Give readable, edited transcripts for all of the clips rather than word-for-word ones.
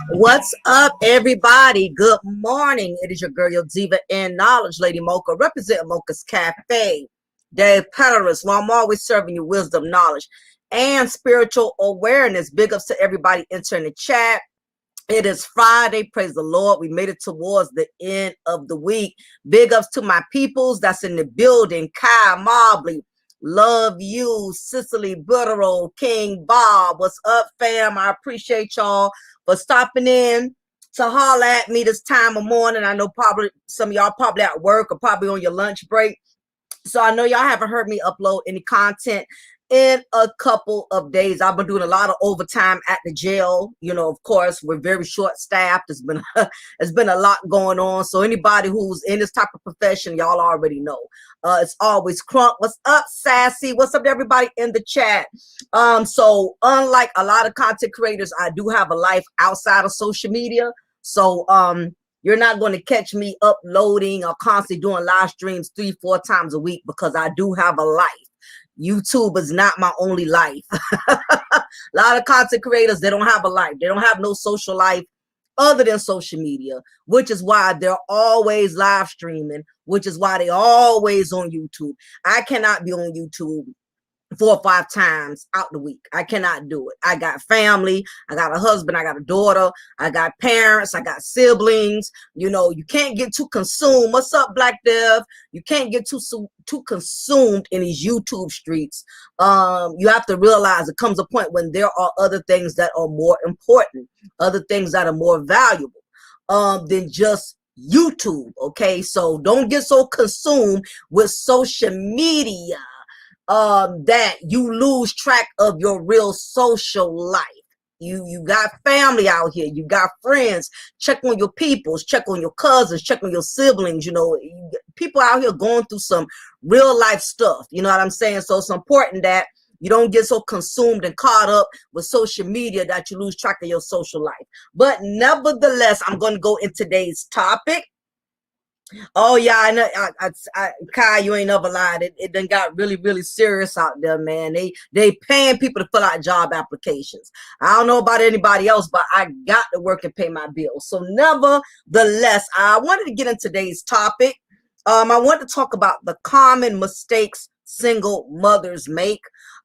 What's up, everybody? Good morning. It is your girl, your diva and knowledge, Lady Mocha, representing Mocha's Cafe, Dave Petterus, where I'm always serving you wisdom, knowledge, and spiritual awareness. Big ups to everybody entering the chat. It is Friday. Praise the Lord. We made it towards the end of the week. Big ups to my peoples that's in the building. Kai Mobley, love you. Cicely Butterow, King Bob. What's up, fam? I appreciate y'all for stopping in to holler at me this time of morning. I know probably some of y'all probably at work or probably on your lunch break. So I know y'all haven't heard me upload any content in a couple of days. I've been doing a lot of overtime at the jail. You know, of course, we're very short staffed. It's been a lot going on. So anybody who's in this type of profession, y'all already know. It's always Crunk. What's up, Sassy? What's up to everybody in the chat? So unlike a lot of content creators, I do have a life outside of social media. So you're not going to catch me uploading or constantly doing live streams 3-4 times a week because I do have a life. YouTube is not my only life. A lot of content creators, they don't have a life. They don't have no social life other than social media, which is why they're always live streaming, which is why they always on YouTube. I cannot be on YouTube 4 or 5 times out the week. I cannot do it. I got family. I got a husband. I got a daughter. I got parents. I got siblings. You know, you can't get too consumed. What's up, Black Dev? You can't get too consumed in these YouTube streets. You have to realize it comes a point when there are other things that are more important, other things that are more valuable than just YouTube. Okay, so don't get so consumed with social media that you lose track of your real social life. You got family out here, you got friends. Check on your peoples, check on your cousins, check on your siblings. You know, people out here going through some real life stuff. You know what I'm saying? So it's important that you don't get so consumed and caught up with social media that you lose track of your social life. But nevertheless, I'm going to go in today's topic. Oh yeah, I know. Kai, you ain't never lied. It done got really serious out there, man. They paying people to fill out job applications. I don't know about anybody else, but I got to work and pay my bills. So nevertheless, I wanted to get into today's topic. I want to talk about the common mistakes single mothers make.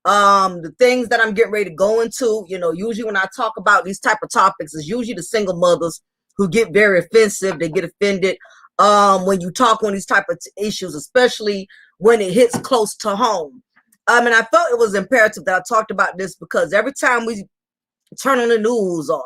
The things that I'm getting ready to go into. You know, usually when I talk about these type of topics, it's usually the single mothers who get very offensive. They get offended when you talk on these type of issues, especially when it hits close to home. And I felt it was imperative that I talked about this because every time we turn on the news or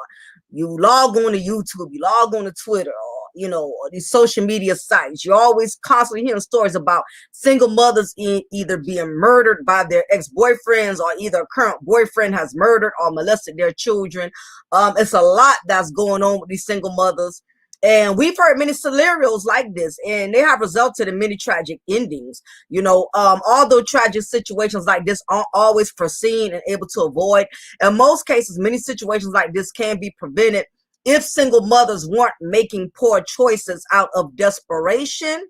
you log on to YouTube, you log on to Twitter, or you know, or these social media sites, you're always constantly hearing stories about single mothers either being murdered by their ex-boyfriends or either a current boyfriend has murdered or molested their children. It's a lot that's going on with these single mothers. And we've heard many scenarios like this, and they have resulted in many tragic endings. Although tragic situations like this aren't always foreseen and able to avoid, in most cases, many situations like this can be prevented if single mothers weren't making poor choices out of desperation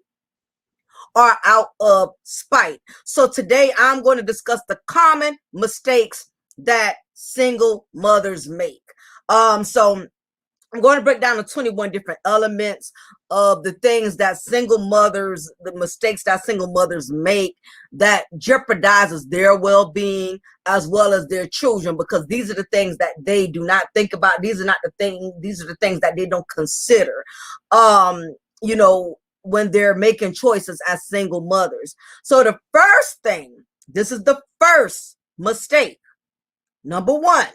or out of spite. So today I'm going to discuss the common mistakes that single mothers make. So I'm going to break down the 21 different elements of the things that single mothers, the mistakes that single mothers make that jeopardizes their well-being as well as their children, because these are the things that they do not think about. These are the things that they don't consider. You know, when they're making choices as single mothers. So the first thing, this is the first mistake. Number one,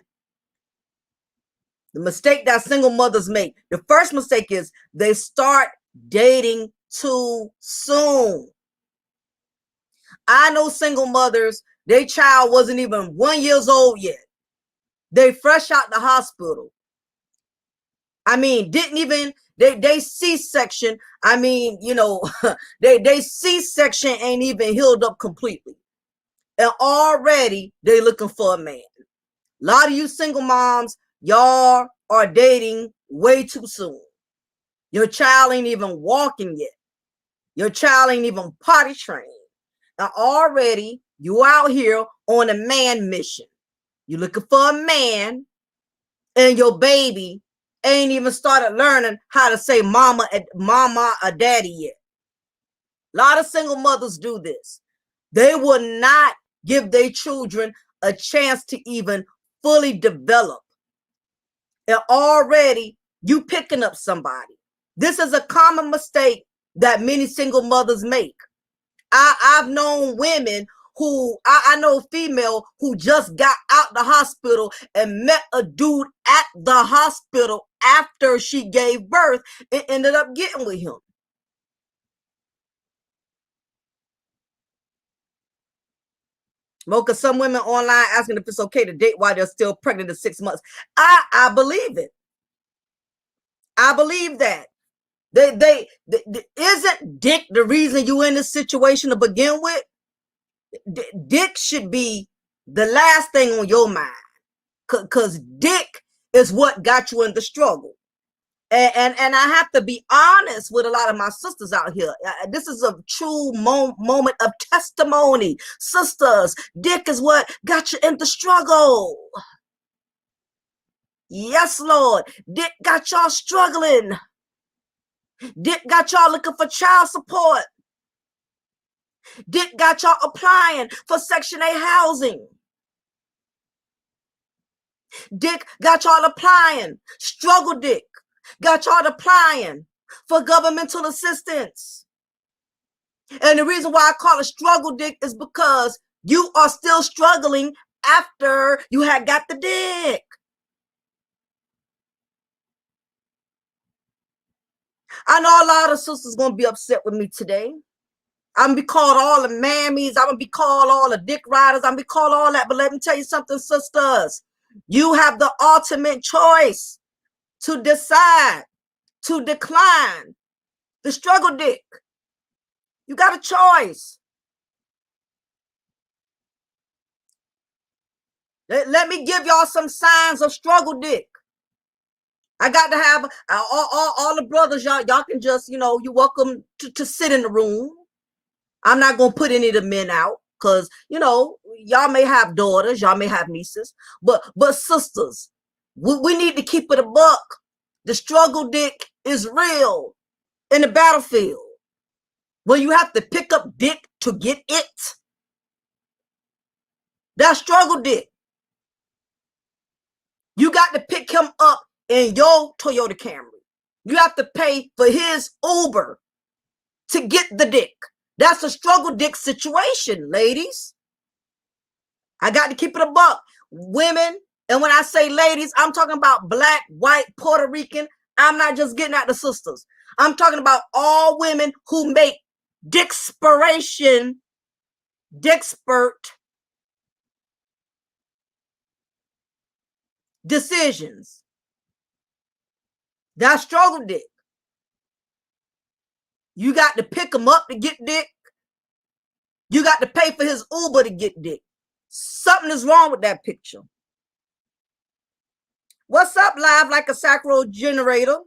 the mistake that single mothers make. The first mistake is they start dating too soon. I know single mothers, their child wasn't even 1 year old yet. They fresh out the hospital. I mean, didn't even, they C-section. I mean, they C-section ain't even healed up completely. And already they looking for a man. A lot of you single moms, y'all are dating way too soon. Your child ain't even walking yet. Your child ain't even potty trained. And already you out here on a man mission. You looking for a man, and your baby ain't even started learning how to say mama or daddy yet. A lot of single mothers do this. They will not give their children a chance to even fully develop. And already you picking up somebody. This is a common mistake that many single mothers make. I've known women who, I know female who just got out the hospital and met a dude at the hospital after she gave birth and ended up getting with him. Mocha, some women online asking if it's okay to date while they're still pregnant at 6 months. I believe it. I believe that. They isn't dick the reason you in this situation to begin with? Dick should be the last thing on your mind, because dick is what got you in the struggle. And I have to be honest with a lot of my sisters out here. This is a true moment of testimony. Sisters, dick is what got you in the struggle. Yes, Lord. Dick got y'all struggling. Dick got y'all looking for child support. Dick got y'all applying for Section 8 housing. Dick got y'all applying. Struggle dick got y'all applying for governmental assistance. And the reason why I call it struggle dick is because you are still struggling after you had got the dick. I know a lot of sisters gonna be upset with me today. I'm gonna be called all the mammies. I'm gonna be called all the dick riders. I'm gonna be called all that. But let me tell you something, sisters. You have the ultimate choice to decide to decline the struggle dick. You got a choice. Let me give y'all some signs of struggle dick. I got to have all the brothers, y'all can just, you're welcome to sit in the room. I'm not going to put any of the men out because, y'all may have daughters, y'all may have nieces, but sisters, we need to keep it a buck. The struggle dick is real in the battlefield. When you have to pick up dick to get it, that struggle dick. You got to pick him up in your Toyota Camry. You have to pay for his Uber to get the dick. That's a struggle dick situation, ladies. I got to keep it a buck. Women, and when I say ladies, I'm talking about black, white, Puerto Rican. I'm not just getting at the sisters. I'm talking about all women who make dickspiration, dickspurt decisions. That's struggle dick. You got to pick him up to get dick. You got to pay for his Uber to get dick. Something is wrong with that picture. What's up, live like a sacral generator?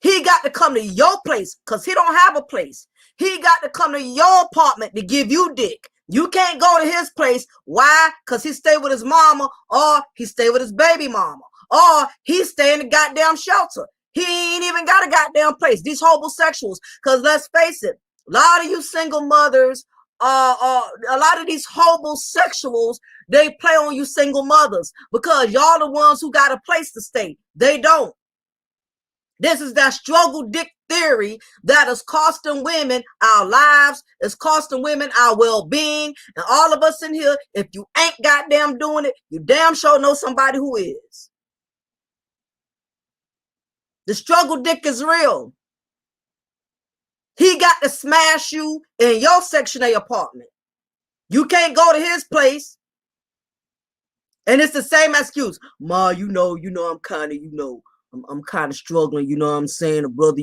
He got to come to your place because he don't have a place. He got to come to your apartment to give you dick. You can't go to his place. Why? Because he stay with his mama, or he stay with his baby mama, or he stay in the goddamn shelter. He ain't even got a goddamn place. These homosexuals, because let's face it, a lot of you single mothers, a lot of these homosexuals, they play on you single mothers because y'all the ones who got a place to stay. They don't. This is that struggle dick theory that is costing women our lives, it's costing women our well-being, and all of us in here, if you ain't goddamn doing it, you damn sure know somebody who is. The struggle dick is real. He got to smash you in your Section A apartment. You can't go to his place. And it's the same excuse. Ma, you know, I'm kind of, I'm kind of struggling, you know what I'm saying, brother,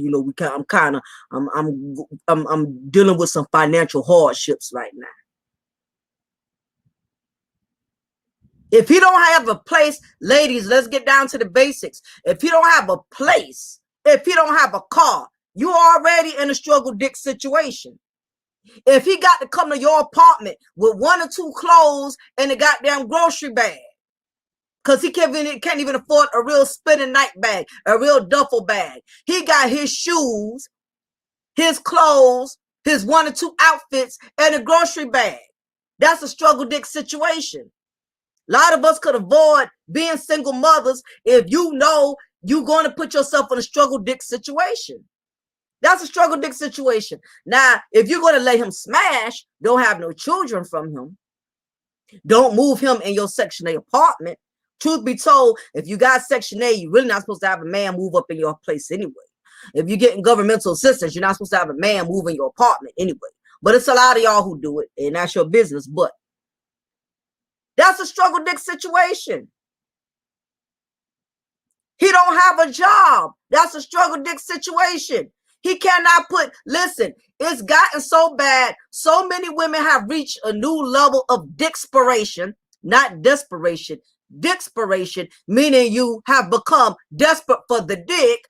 I'm dealing with some financial hardships right now. If he don't have a place, ladies, let's get down to the basics. If he don't have a place, if he don't have a car, you already in a struggle dick situation. If he got to come to your apartment with 1 or 2 clothes and a goddamn grocery bag, because he can't even afford a real spinning night bag, a real duffel bag. He got his shoes, his clothes, his 1 or 2 outfits, and a grocery bag. That's a struggle dick situation. A lot of us could avoid being single mothers if you know you're going to put yourself in a struggle dick situation. That's a struggle dick situation. Now, if you're going to let him smash, don't have no children from him, don't move him in your Section A apartment. Truth be told, if you got Section A, you're really not supposed to have a man move up in your place anyway. If you're getting governmental assistance, you're not supposed to have a man move in your apartment anyway. But it's a lot of y'all who do it, and that's your business. But that's a struggle dick situation. He don't have a job. That's a struggle dick situation. He cannot listen, it's gotten so bad. So many women have reached a new level of dickspiration, not desperation. Dickspiration, meaning you have become desperate for the dick.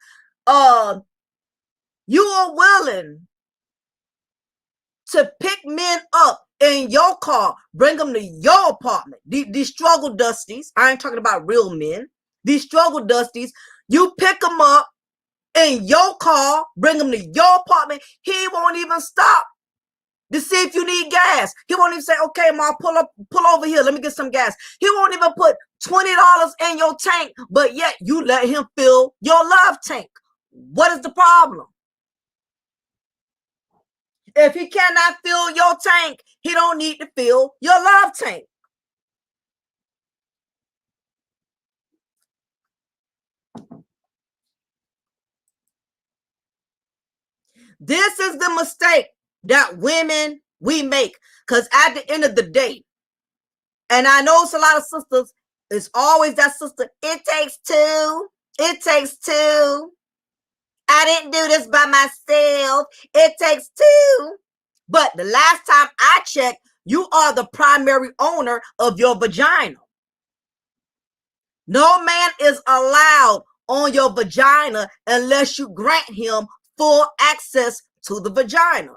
You are willing to pick men up in your car, bring them to your apartment. These struggle dusties, I ain't talking about real men. These struggle dusties, you pick them up in your car, bring them to your apartment. He won't even stop to see if you need gas. He won't even say, okay, Ma, pull over here. Let me get some gas. He won't even put $20 in your tank, but yet you let him fill your love tank. What is the problem? If he cannot fill your tank, he don't need to fill your love tank. This is the mistake that women, we make. Because at the end of the day, and I know it's a lot of sisters, it's always that sister, it takes two. It takes two. I didn't do this by myself. It takes two. But the last time I checked, you are the primary owner of your vagina. No man is allowed on your vagina unless you grant him full access to the vagina.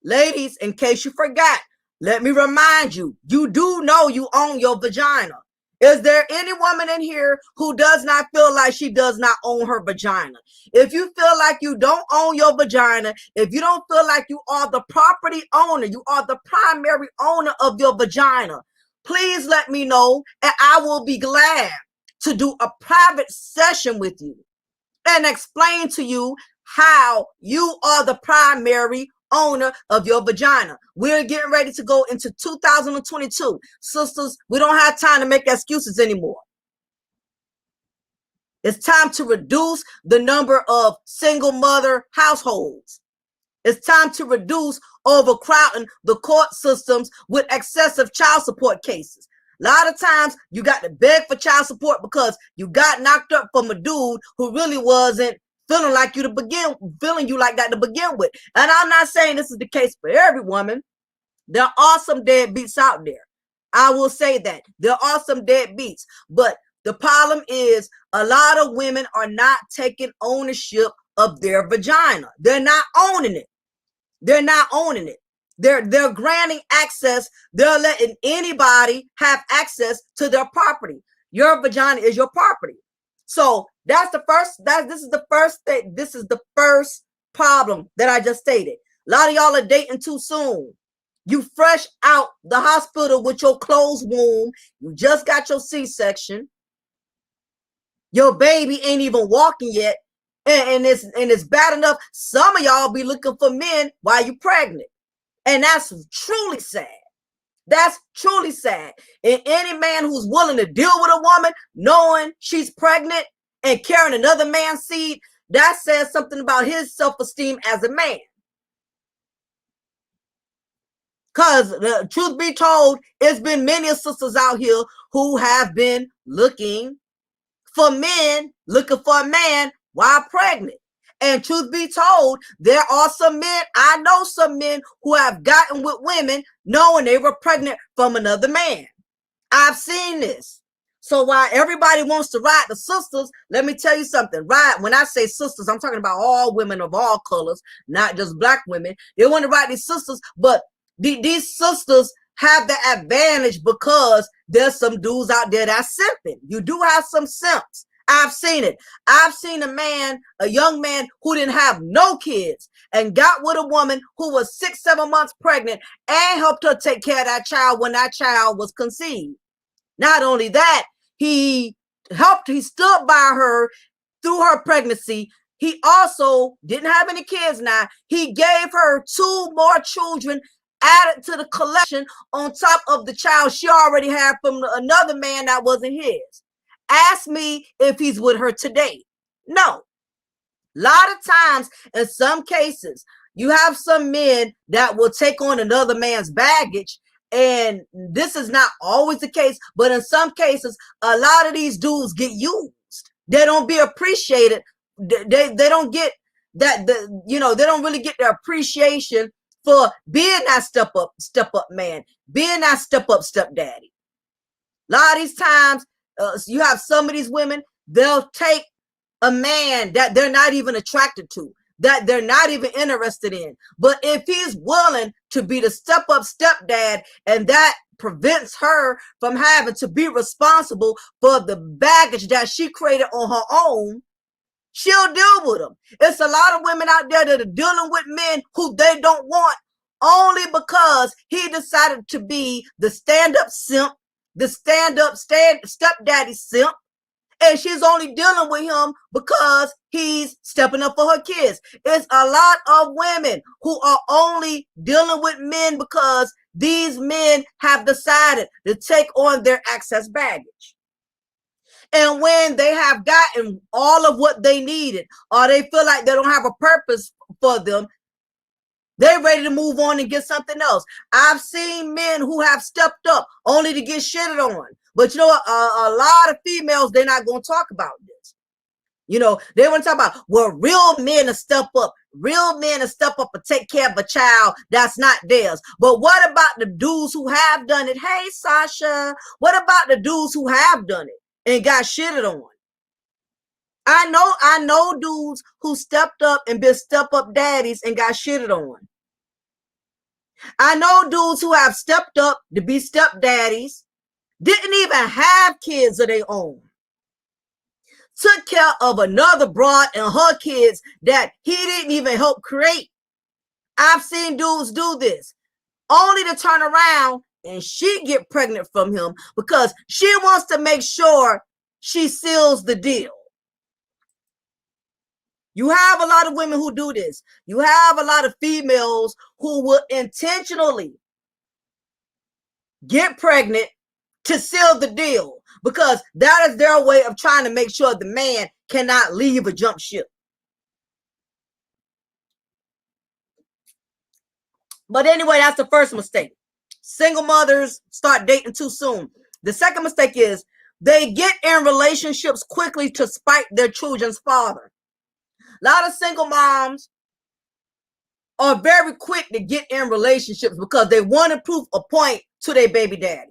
Ladies, in case you forgot, let me remind you, you do know you own your vagina. Is there any woman in here who does not feel like she does not own her vagina? If you feel like you don't own your vagina, if you don't feel like you are the property owner, you are the primary owner of your vagina, please let me know, and I will be glad to do a private session with you and explain to you how you are the primary owner of your vagina. We're getting ready to go into 2022. Sisters, we don't have time to make excuses anymore. It's time to reduce the number of single mother households. It's time to reduce overcrowding the court systems with excessive child support cases. A lot of times you got to beg for child support because you got knocked up from a dude who really wasn't feeling like you to begin, feeling you like that to begin with. And I'm not saying this is the case for every woman. There are some deadbeats out there. I will say that there are some deadbeats, but the problem is a lot of women are not taking ownership of their vagina. They're not owning it. They're not owning it. They're granting access. They're letting anybody have access to their property. Your vagina is your property. So that's the first. This is the first thing. This is the first problem that I just stated. A lot of y'all are dating too soon. You fresh out the hospital with your closed womb. You just got your C-section. Your baby ain't even walking yet. And it's bad enough. Some of y'all be looking for men while you pregnant. And that's truly sad. That's truly sad. And any man who's willing to deal with a woman knowing she's pregnant and carrying another man's seed, that says something about his self-esteem as a man. Because the truth be told, it's been many sisters out here who have been looking for men, looking for a man while pregnant. And truth be told, there are some men, I know some men who have gotten with women knowing they were pregnant from another man. I've seen this. So while everybody wants to ride the sisters, let me tell you something. Right? When I say sisters, I'm talking about all women of all colors, not just black women. They want to ride these sisters, but these sisters have the advantage because there's some dudes out there that's simping. You do have some simps. I've seen it. I've seen a young man who didn't have no kids and got with a woman who was 6-7 months pregnant and helped her take care of that child when that child was conceived. Not only that, he stood by her through her pregnancy. He also didn't have any kids now. He gave her 2 more children added to the collection on top of the child she already had from another man that wasn't his. Ask me if he's with her today. No. A lot of times, in some cases, you have some men that will take on another man's baggage. And this is not always the case, but in some cases, a lot of these dudes get used. They don't be appreciated. They don't get that, they don't really get the appreciation for being that step up man, being that step stepdaddy. A lot of these times, you have some of these women, they'll take a man that they're not even attracted to, that they're not even interested in. But if he's willing to be the step stepdad, and that prevents her from having to be responsible for the baggage that she created on her own, she'll deal with them. It's a lot of women out there that are dealing with men who they don't want only because he decided to be the stand-up simp, the stand-up stepdaddy simp, and she's only dealing with him because he's stepping up for her kids. It's a lot of women who are only dealing with men because these men have decided to take on their excess baggage. And when they have gotten all of what they needed, or they feel like they don't have a purpose for them, they're ready to move on and get something else. I've seen men who have stepped up only to get shitted on. But you know what? A lot of females, they're not going to talk about this. They want to talk about, well, real men to step up. Real men to step up and take care of a child that's not theirs. But what about the dudes who have done it? Hey, Sasha, what about the dudes who have done it and got shitted on? I know dudes who stepped up and been step up daddies and got shitted on. I know dudes who have stepped up to be step daddies, didn't even have kids of their own, took care of another broad and her kids that he didn't even help create. I've seen dudes do this only to turn around and she get pregnant from him because she wants to make sure she seals the deal. You have a lot of women who do this. You have a lot of females who will intentionally get pregnant to seal the deal because that is their way of trying to make sure the man cannot leave or jump ship. But anyway, that's the first mistake. Single mothers start dating too soon. The second mistake is they get in relationships quickly to spite their children's father. A lot of single moms are very quick to get in relationships because they want to prove a point to their baby daddy.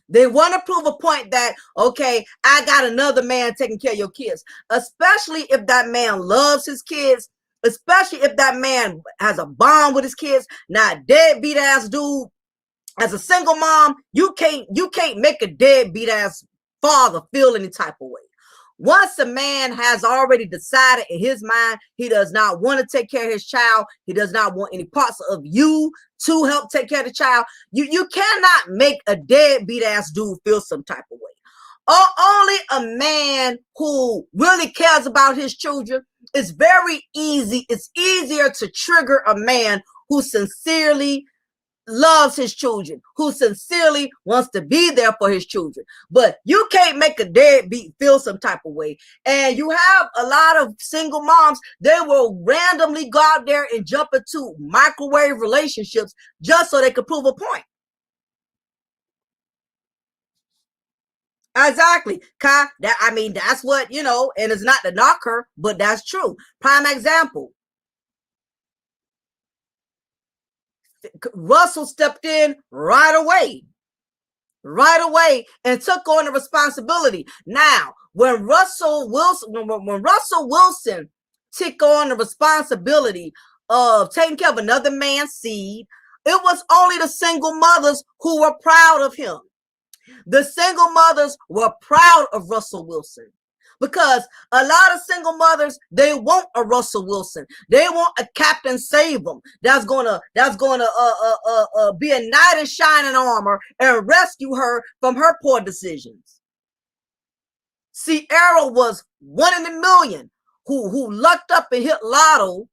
They want to prove a point that, okay, I got another man taking care of your kids, especially if that man loves his kids, especially if that man has a bond with his kids, not deadbeat ass dude. As a single mom, you can't make a deadbeat ass father feel any type of way. Once a man has already decided in his mind he does not want to take care of his child, he does not want any parts of you to help take care of the child, you cannot make a deadbeat ass dude feel some type of way. Only a man who really cares about his children, it's very easy. It's easier to trigger a man who sincerely loves his children, who sincerely wants to be there for his children. But you can't make a deadbeat feel some type of way. And you have a lot of single moms, they will randomly go out there and jump into microwave relationships just so they could prove a point. Exactly. That's what, and it's not to knock her, but that's true. Prime example. Russell stepped in right away and took on the responsibility. Now, when Russell Wilson took on the responsibility of taking care of another man's seed, it was only the single mothers who were proud of him. The single mothers were proud of Russell Wilson. Because a lot of single mothers, they want a Russell Wilson. They want a Captain Save them that's gonna be a knight in shining armor and rescue her from her poor decisions. Ciara was 1 in a million who lucked up and hit lotto.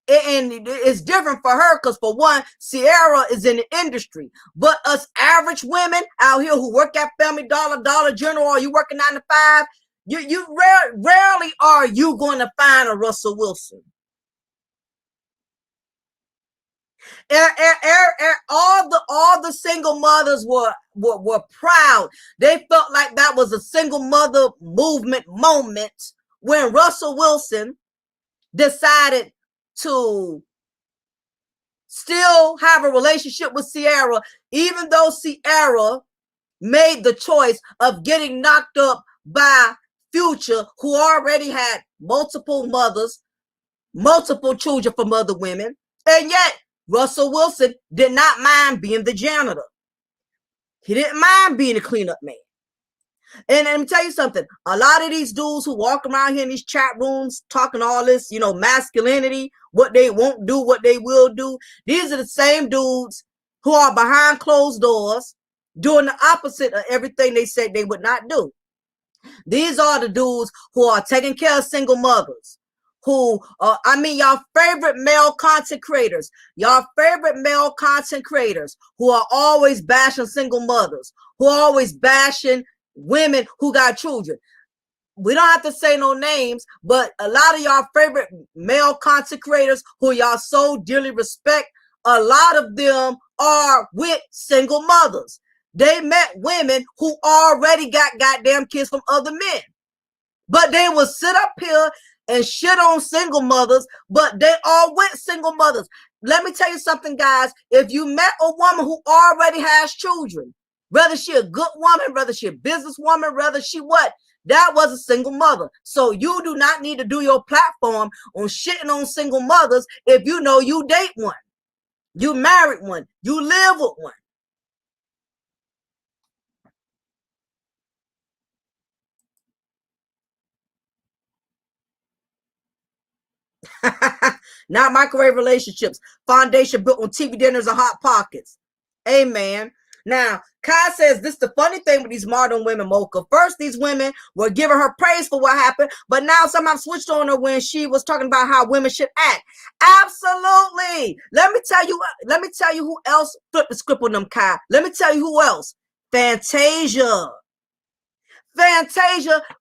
And it's different for her because, for one, Ciara is in the industry. But us average women out here who work at Family Dollar, Dollar General, or you working 9 to 5, rarely are you going to find a Russell Wilson. All the single mothers were proud. They felt like that was a single mother movement moment when Russell Wilson decided to still have a relationship with Ciara, even though Ciara made the choice of getting knocked up by Future, who already had multiple mothers, multiple children from other women. And yet Russell Wilson did not mind being the janitor. He didn't mind being a cleanup man. And let me tell you something, a lot of these dudes who walk around here in these chat rooms talking all this, masculinity, what they won't do, what they will do, these are the same dudes who are behind closed doors doing the opposite of everything they said they would not do. These are the dudes who are taking care of single mothers, y'all favorite male content creators, who are always bashing single mothers, who are always bashing women who got children. We don't have to say no names, but a lot of y'all favorite male content creators who y'all so dearly respect, a lot of them are with single mothers. They met women who already got goddamn kids from other men, but they will sit up here and shit on single mothers, but they all with single mothers. Let me tell you something, guys. If you met a woman who already has children, whether she a good woman, whether she a businesswoman, whether she what, that was a single mother. So you do not need to do your platform on shitting on single mothers if you know you date one, you married one, you live with one. Not microwave relationships. Foundation built on TV dinners and hot pockets. Amen. Now, Kai says this is the funny thing with these modern women, Mocha. First, these women were giving her praise for what happened, but now somehow switched on her when she was talking about how women should act. Absolutely. Let me tell you who else flipped the script on them, Kai. Let me tell you who else. Fantasia.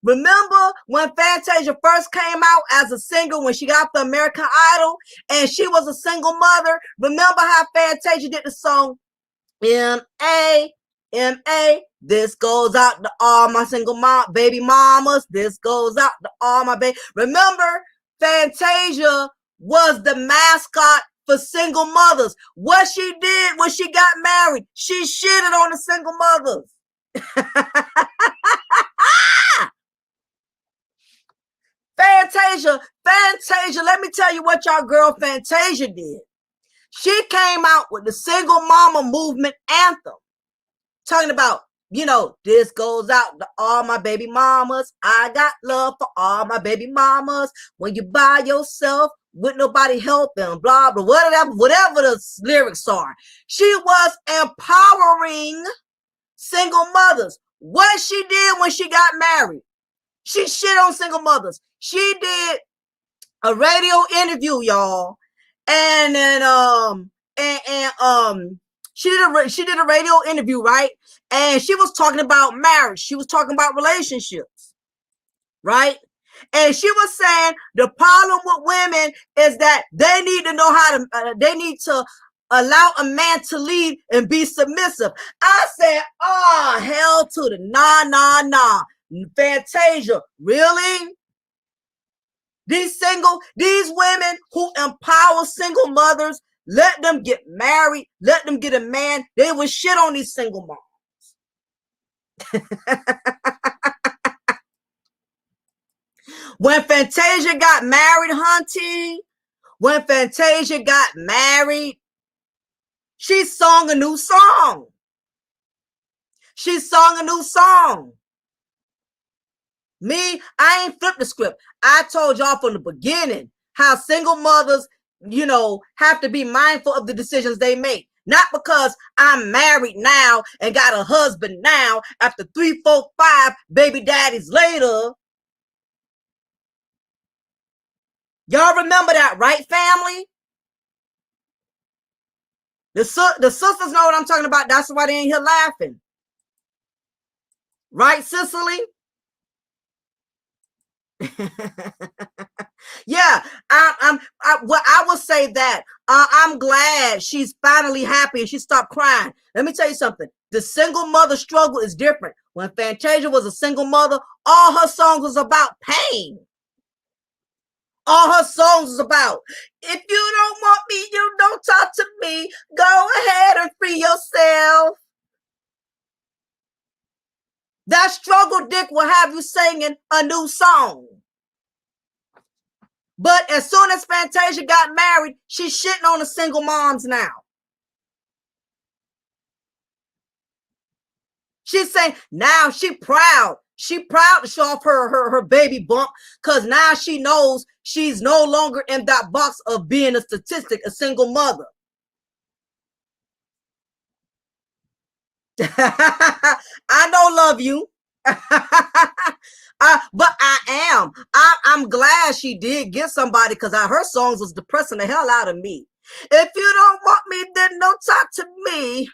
Remember when Fantasia first came out as a singer, when she got the American Idol and she was a single mother? Remember how Fantasia did the song M-A-R-I-C-A, M.A. This goes out to all my single mom, baby mamas. This goes out to all my baby. Remember, Fantasia was the mascot for single mothers. What she did when she got married, she shitted on the single mothers. Fantasia, let me tell you what y'all girl Fantasia did. She came out with the single mama movement anthem, talking about, this goes out to all my baby mamas. I got love for all my baby mamas. When you by yourself with nobody helping, blah, blah, whatever the lyrics are. She was empowering single mothers. What she did when she got married, she shit on single mothers. She did a radio interview, y'all. And then, she did a radio interview, right? And she was talking about marriage. She was talking about relationships, right? And she was saying the problem with women is that they need to know how to, they need to allow a man to lead and be submissive. I said, oh, hell to the nah. Fantasia, really? These women who empower single mothers, let them get married, let them get a man. They would shit on these single moms. When Fantasia got married, Hunty, when Fantasia got married, she sung a new song. Me, I ain't flipped the script. I told y'all from the beginning how single mothers, have to be mindful of the decisions they make. Not because I'm married now and got a husband now after 3, 4, 5 baby daddies later. Y'all remember that, right, family? The sisters know what I'm talking about. That's why they ain't here laughing. Right, Cicely? Yeah, I will say that I'm glad she's finally happy and she stopped crying. Let me tell you something. The single mother struggle is different. When Fantasia was a single mother, all her songs was about pain. All her songs was about, if you don't want me, you don't talk to me. Go ahead and free yourself. That struggle dick will have you singing a new song. But as soon as Fantasia got married, she's shitting on the single moms now. She's saying now she proud. She proud to show off her baby bump because now she knows she's no longer in that box of being a statistic, a single mother. I don't love you. But I'm glad she did get somebody because her songs was depressing the hell out of me. If you don't want me, then don't talk to me.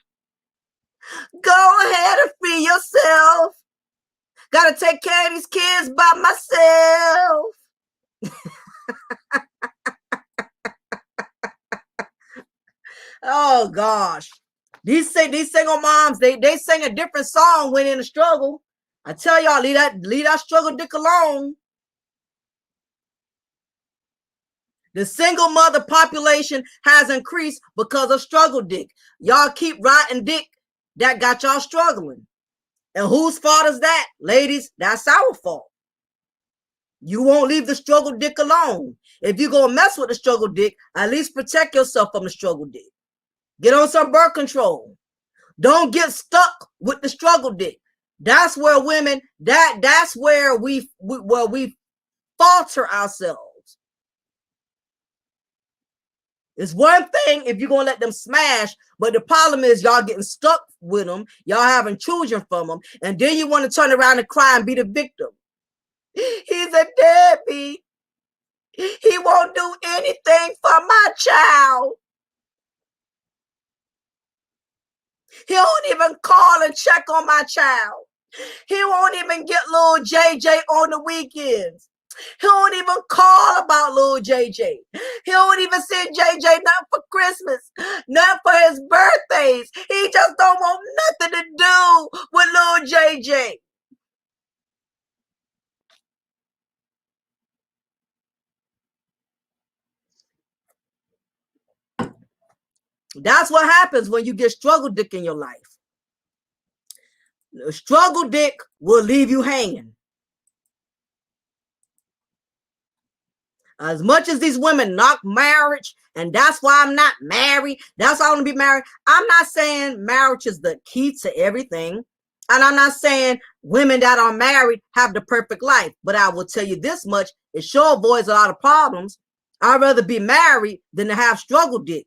Go ahead and free yourself. Gotta take care of these kids by myself. Oh gosh. These single moms, they sing a different song when in a struggle. I tell y'all, leave that struggle dick alone. The single mother population has increased because of struggle dick. Y'all keep riding dick that got y'all struggling. And whose fault is that? Ladies, that's our fault. You won't leave the struggle dick alone. If you gonna mess with the struggle dick, at least protect yourself from the struggle dick. Get on some birth control. Don't get stuck with the struggle dick. That's where women, that's where we falter ourselves. It's one thing if you're going to let them smash, but the problem is y'all getting stuck with them. Y'all having children from them. And then you want to turn around and cry and be the victim. He's a deadbeat. He won't do anything for my child. He won't even call and check on my child. He won't even get little JJ on the weekends. He don't even call about little JJ. He don't even send JJ nothing for Christmas, nothing for his birthdays. He just don't want nothing to do with little JJ. That's what happens when you get struggle dick in your life. The struggle dick will leave you hanging. As much as these women knock marriage, and that's why I'm not married, that's why I want to be married. I'm not saying marriage is the key to everything. And I'm not saying women that are married have the perfect life. But I will tell you this much, it sure avoids a lot of problems. I'd rather be married than to have struggle dick.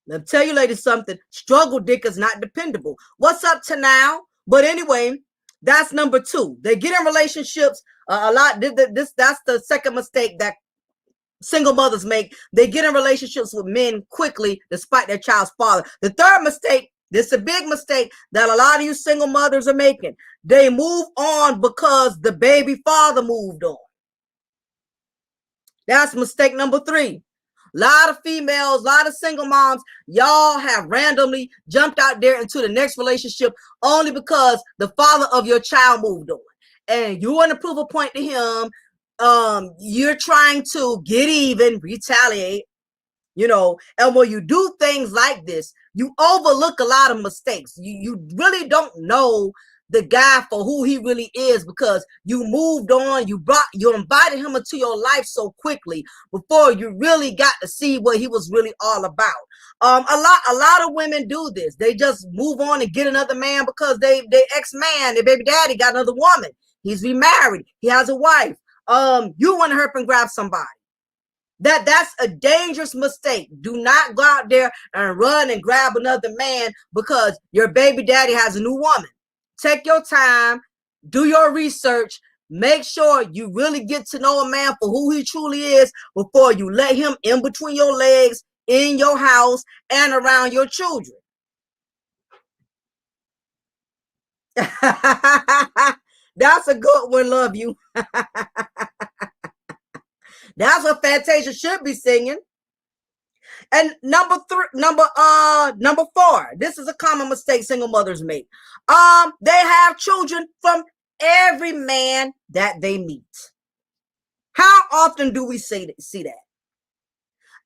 Let me tell you ladies something, struggle dick is not dependable. What's up to now? But anyway, that's number two. They get in relationships a lot. That's the second mistake that single mothers make. They get in relationships with men quickly despite their child's father. The third mistake, this is a big mistake that a lot of you single mothers are making. They move on because the baby father moved on. That's mistake number three. A lot of females, a lot of single moms, y'all have randomly jumped out there into the next relationship only because the father of your child moved on. And you want to prove a point to him. You're trying to get even, retaliate, you know, and when you do things like this, you overlook a lot of mistakes. You really don't know the guy for who he really is because you moved on, you invited him into your life so quickly before you really got to see what he was really all about. A lot of women do this. They just move on and get another man because they ex-man, their baby daddy got another woman. He's remarried. He has a wife. You want to hurry up and grab somebody. That's a dangerous mistake. Do not go out there and run and grab another man because your baby daddy has a new woman. Take your time, do your research, make sure you really get to know a man for who he truly is before you let him in between your legs, in your house, and around your children. That's a good one, love you. That's what Fantasia should be singing. And number four, this is a common mistake single mothers make. They have children from every man that they meet. How often do we see that?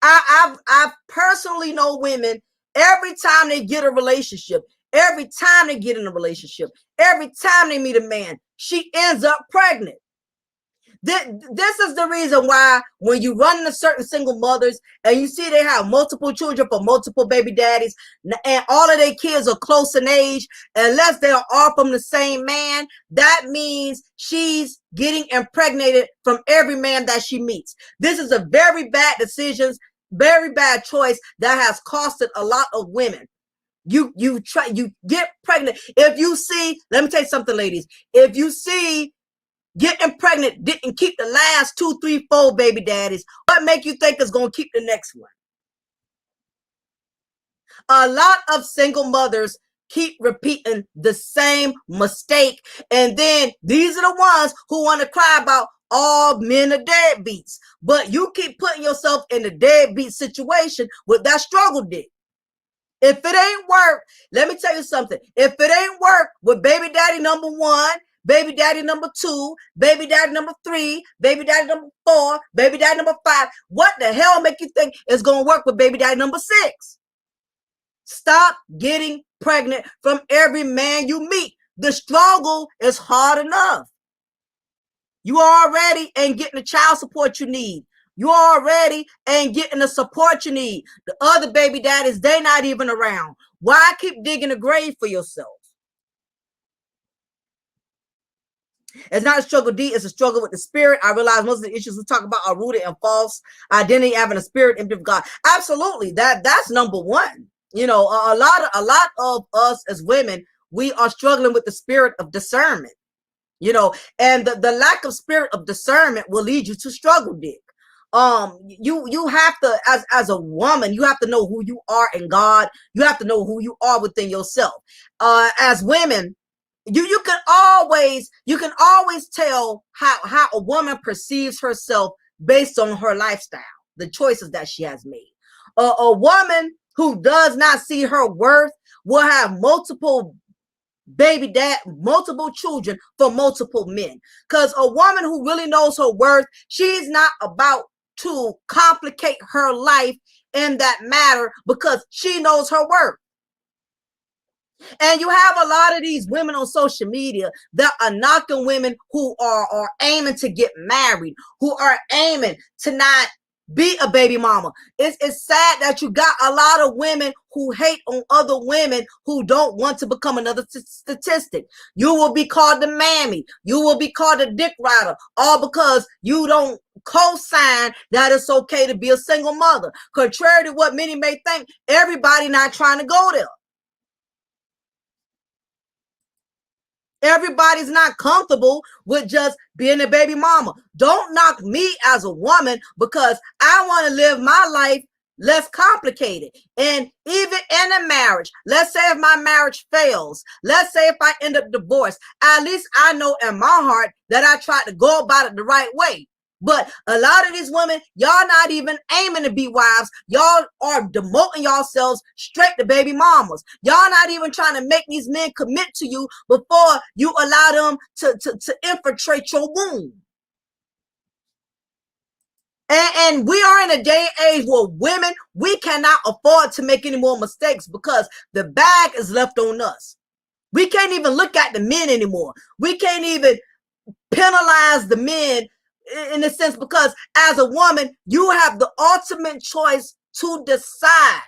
I personally know women, every time they get a relationship, every time they get in a relationship, every time they meet a man, she ends up pregnant. This is the reason why when you run into certain single mothers and you see they have multiple children for multiple baby daddies and all of their kids are close in age, unless they are all from the same man, that means she's getting impregnated from every man that she meets. This is a very bad decision, very bad choice that has costed a lot of women. You get pregnant. If you see, let me tell you something, ladies. If you see getting pregnant didn't keep the last 2, 3, 4 baby daddies, what make you think it's going to keep the next one? A lot of single mothers keep repeating the same mistake. And then these are the ones who want to cry about all men are deadbeats. But you keep putting yourself in the deadbeat situation with that struggle dick. If it ain't work, let me tell you something. If it ain't work with baby daddy number 1, baby daddy number 2, baby daddy number 3, baby daddy number 4, baby daddy number 5. What the hell make you think it's going to work with baby daddy number 6? Stop getting pregnant from every man you meet. The struggle is hard enough. You already ain't getting the child support you need. You already ain't getting the support you need. The other baby daddies, they not even around. Why keep digging a grave for yourself? It's not a struggle D, it's a struggle with the spirit. I realize most of the issues we talk about are rooted in false identity, having a spirit empty of God. Absolutely, that's number one. You know, a lot of us as women, we are struggling with the spirit of discernment. You know, and the lack of spirit of discernment will lead you to struggle dick. You have to, as a woman, you have to know who you are in God. You have to know who you are within yourself. As women, You can always tell how a woman perceives herself based on her lifestyle, the choices that she has made. A woman who does not see her worth will have multiple multiple children for multiple men. Because a woman who really knows her worth, she's not about to complicate her life in that matter because she knows her worth. And you have a lot of these women on social media that are knocking women who are aiming to get married, who are aiming to not be a baby mama. It's sad that you got a lot of women who hate on other women who don't want to become another statistic. You will be called the mammy. You will be called a dick rider, all because you don't co-sign that it's okay to be a single mother. Contrary to what many may think, everybody not trying to go there. Everybody's not comfortable with just being a baby mama. Don't knock me as a woman because I want to live my life less complicated. And even in a marriage, let's say if my marriage fails, let's say if I end up divorced, at least I know in my heart that I tried to go about it the right way. But a lot of these women, y'all not even aiming to be wives. Y'all are demoting yourselves straight to baby mamas. Y'all not even trying to make these men commit to you before you allow them to infiltrate your womb. And we are in a day and age where women, we cannot afford to make any more mistakes because the bag is left on us. We can't even look at the men anymore. We can't even penalize the men in a sense, because as a woman, you have the ultimate choice to decide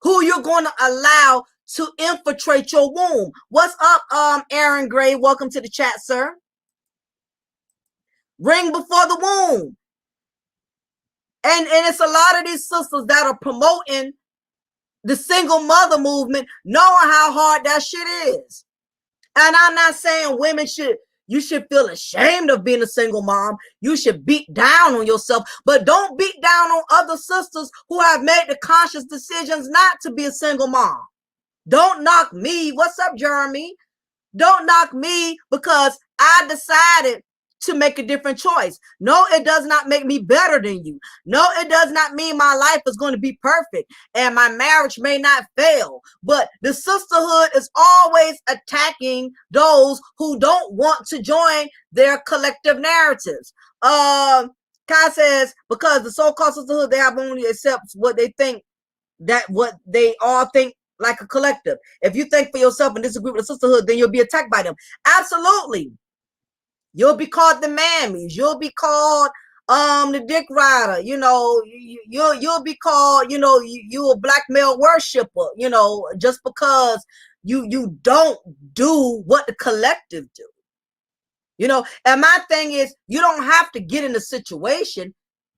who you're going to allow to infiltrate your womb. What's up, Aaron Gray? Welcome to the chat, sir. Ring before the womb. And it's a lot of these sisters that are promoting the single mother movement, knowing how hard that shit is. And I'm not saying you should feel ashamed of being a single mom. You should beat down on yourself, but don't beat down on other sisters who have made the conscious decisions not to be a single mom. Don't knock me. What's up, Jeremy? Don't knock me because I decided to make a different choice. No, it does not make me better than you. No, it does not mean my life is going to be perfect and my marriage may not fail. But the sisterhood is always attacking those who don't want to join their collective narratives. Kai says, because the so-called sisterhood, they have only accepts what they think, that what they all think like a collective. If you think for yourself and disagree with the sisterhood, then you'll be attacked by them. Absolutely. You'll be called the mammies. You'll be called the dick rider. You know, you'll be called, you a black male worshiper, just because you don't do what the collective do. And my thing is, you don't have to get in a situation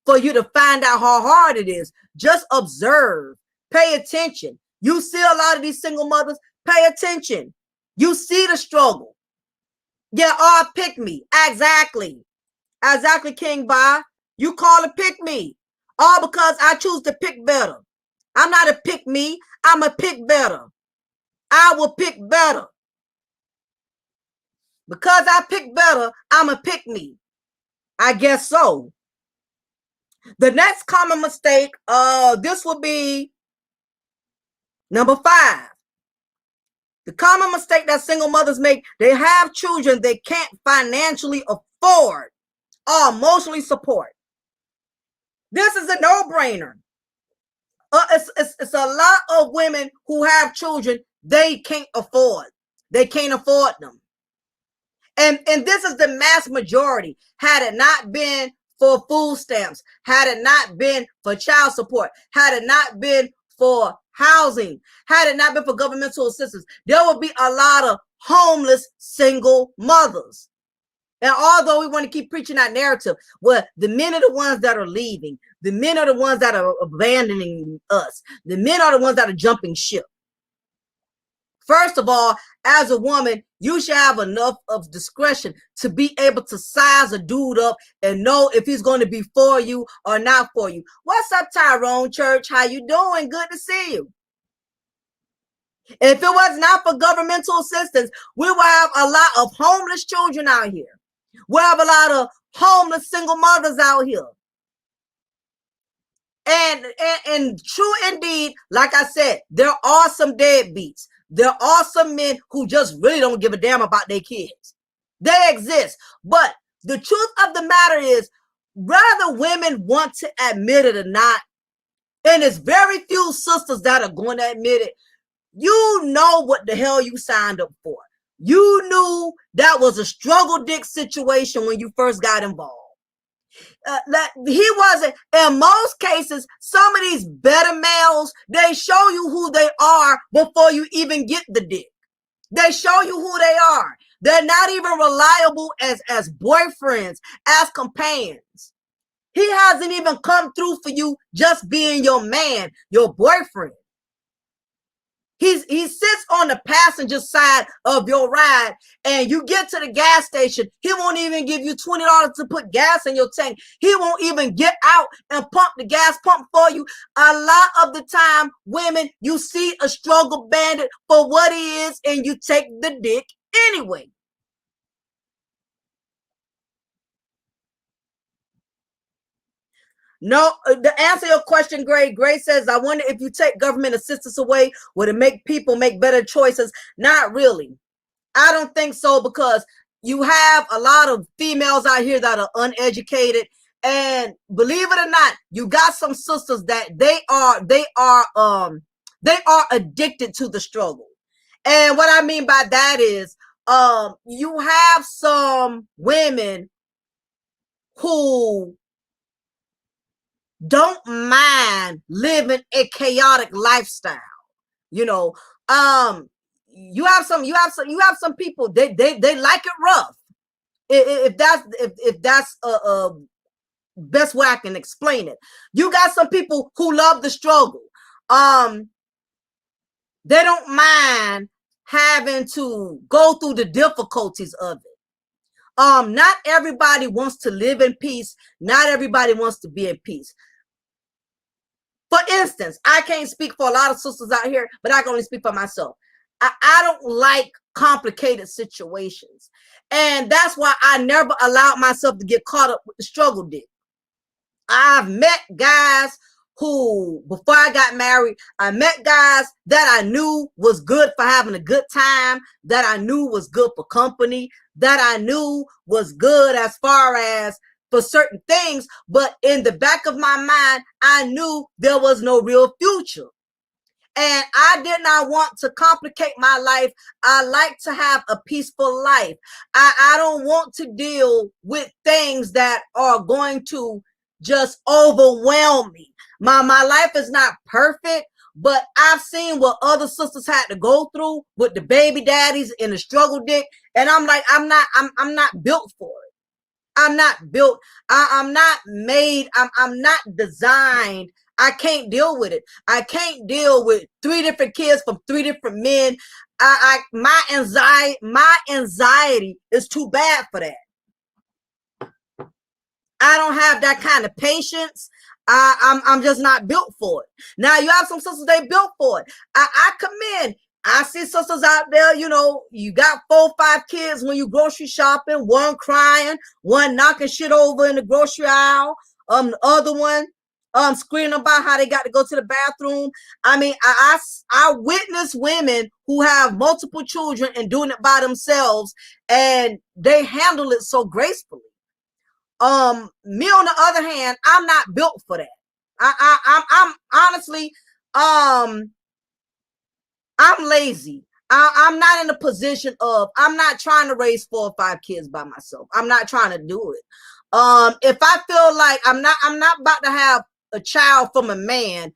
for you to find out how hard it is. Just observe, pay attention. You see a lot of these single mothers, pay attention. You see the struggle. Yeah, pick me. Exactly, King Ba. You call it pick me. All because I choose to pick better. I'm not a pick me. I'm a pick better. I will pick better. Because I pick better, I'm a pick me. I guess so. The next common mistake, this will be number 5. The common mistake that single mothers make, they have children they can't financially afford or emotionally support. This is a no-brainer. It's a lot of women who have children they can't afford. They can't afford them. And this is the mass majority. Had it not been for food stamps, had it not been for child support, had it not been for housing, had it not been for governmental assistance, there would be a lot of homeless single mothers. And although we want to keep preaching that narrative, well, the men are the ones that are leaving. The men are the ones that are abandoning us. The men are the ones that are jumping ship. First of all, as a woman, you should have enough of discretion to be able to size a dude up and know if he's going to be for you or not for you. What's up, Tyrone Church? How you doing? Good to see you. If it was not for governmental assistance, we will have a lot of homeless children out here. We'll have a lot of homeless single mothers out here. And true indeed, like I said, there are some deadbeats. There are some men who just really don't give a damn about their kids. They exist. But the truth of the matter is, whether women want to admit it or not, and there's very few sisters that are going to admit it, you know what the hell you signed up for. You knew that was a struggle dick situation when you first got involved. He wasn't. In most cases, some of these better males, they show you who they are before you even get the dick. They show you who they are. They're not even reliable as boyfriends, as companions. He hasn't even come through for you just being your man, your boyfriend. He sits on the passenger side of your ride, and you get to the gas station. He won't even give you $20 to put gas in your tank. He won't even get out and pump the gas pump for you. A lot of the time, women, you see a struggle bandit for what he is, and you take the dick anyway. No, to answer your question, Gray says, I wonder if you take government assistance away, would it make people make better choices? Not really. I don't think so, because you have a lot of females out here that are uneducated, and believe it or not, you got some sisters that they are addicted to the struggle. And what I mean by that is, you have some women who don't mind living a chaotic lifestyle. You know, you have some people, they like it rough. If that's a best way I can explain it. You got some people who love the struggle. They don't mind having to go through the difficulties of it. Not everybody wants to live in peace. Not everybody wants to be in peace. For instance, I can't speak for a lot of sisters out here, but I can only speak for myself. I don't like complicated situations. And that's why I never allowed myself to get caught up with the struggle dick. I've met guys who, before I got married, I met guys that I knew was good for having a good time, that I knew was good for company, that I knew was good as far as for certain things, but in the back of my mind, I knew there was no real future. And I did not want to complicate my life. I like to have a peaceful life. I don't want to deal with things that are going to just overwhelm me. My life is not perfect, but I've seen what other sisters had to go through with the baby daddies and the struggle dick. And I'm like, I'm not built for it. I'm not built. I'm not made. I'm not designed. I can't deal with it. I can't deal with 3 different kids from 3 different men. My anxiety is too bad for that. I don't have that kind of patience. I'm just not built for it. Now you have some sisters, they built for it. I commend. I see sisters out there, you know, you got 4, 5 kids when you grocery shopping, one crying, one knocking shit over in the grocery aisle, the other one screaming about how they got to go to the bathroom. I mean, I witness women who have multiple children and doing it by themselves, and they handle it so gracefully. Me on the other hand, I'm not built for that. I'm honestly, I'm lazy. I'm not in a position of, I'm not trying to raise 4 or 5 kids by myself. I'm not trying to do it. If I feel like I'm not about to have a child from a man,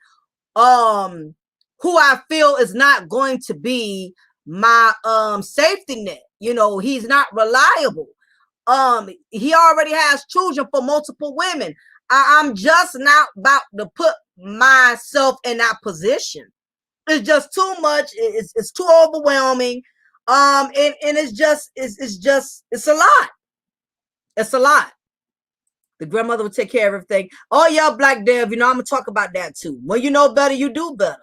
who I feel is not going to be my, safety net. You know, he's not reliable. He already has children for multiple women. I'm just not about to put myself in that position. It's just too much. It's too overwhelming. And it's a lot. It's a lot. The grandmother would take care of everything. Oh yeah, Black Dev, you know, I'm gonna talk about that too. When you know better, you do better.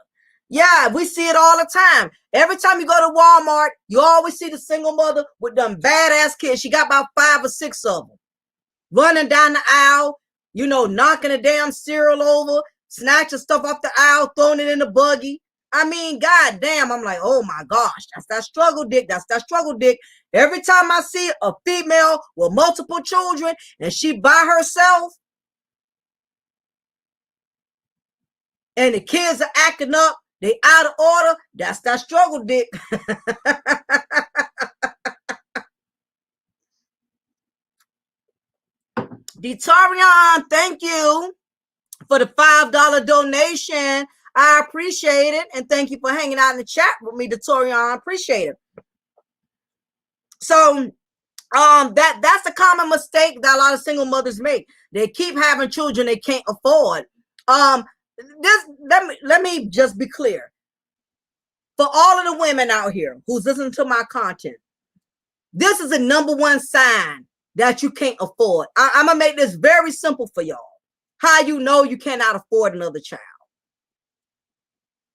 Yeah, we see it all the time. Every time you go to Walmart, you always see the single mother with them badass kids. She got about 5 or 6 of them running down the aisle, you know, knocking the damn cereal over, snatching stuff off the aisle, throwing it in the buggy. I mean, god damn, I'm like, oh my gosh, that's that struggle dick. That's that struggle dick. Every time I see a female with multiple children and she by herself and the kids are acting up, they out of order, that's that struggle dick. Detarian, thank you for the $5 donation. I appreciate it. And thank you for hanging out in the chat with me, Detarian. I appreciate it. So that's a common mistake that a lot of single mothers make. They keep having children they can't afford. Let me just be clear. For all of the women out here who's listening to my content, this is the number one sign that you can't afford. I'm gonna make this very simple for y'all. How you know you cannot afford another child.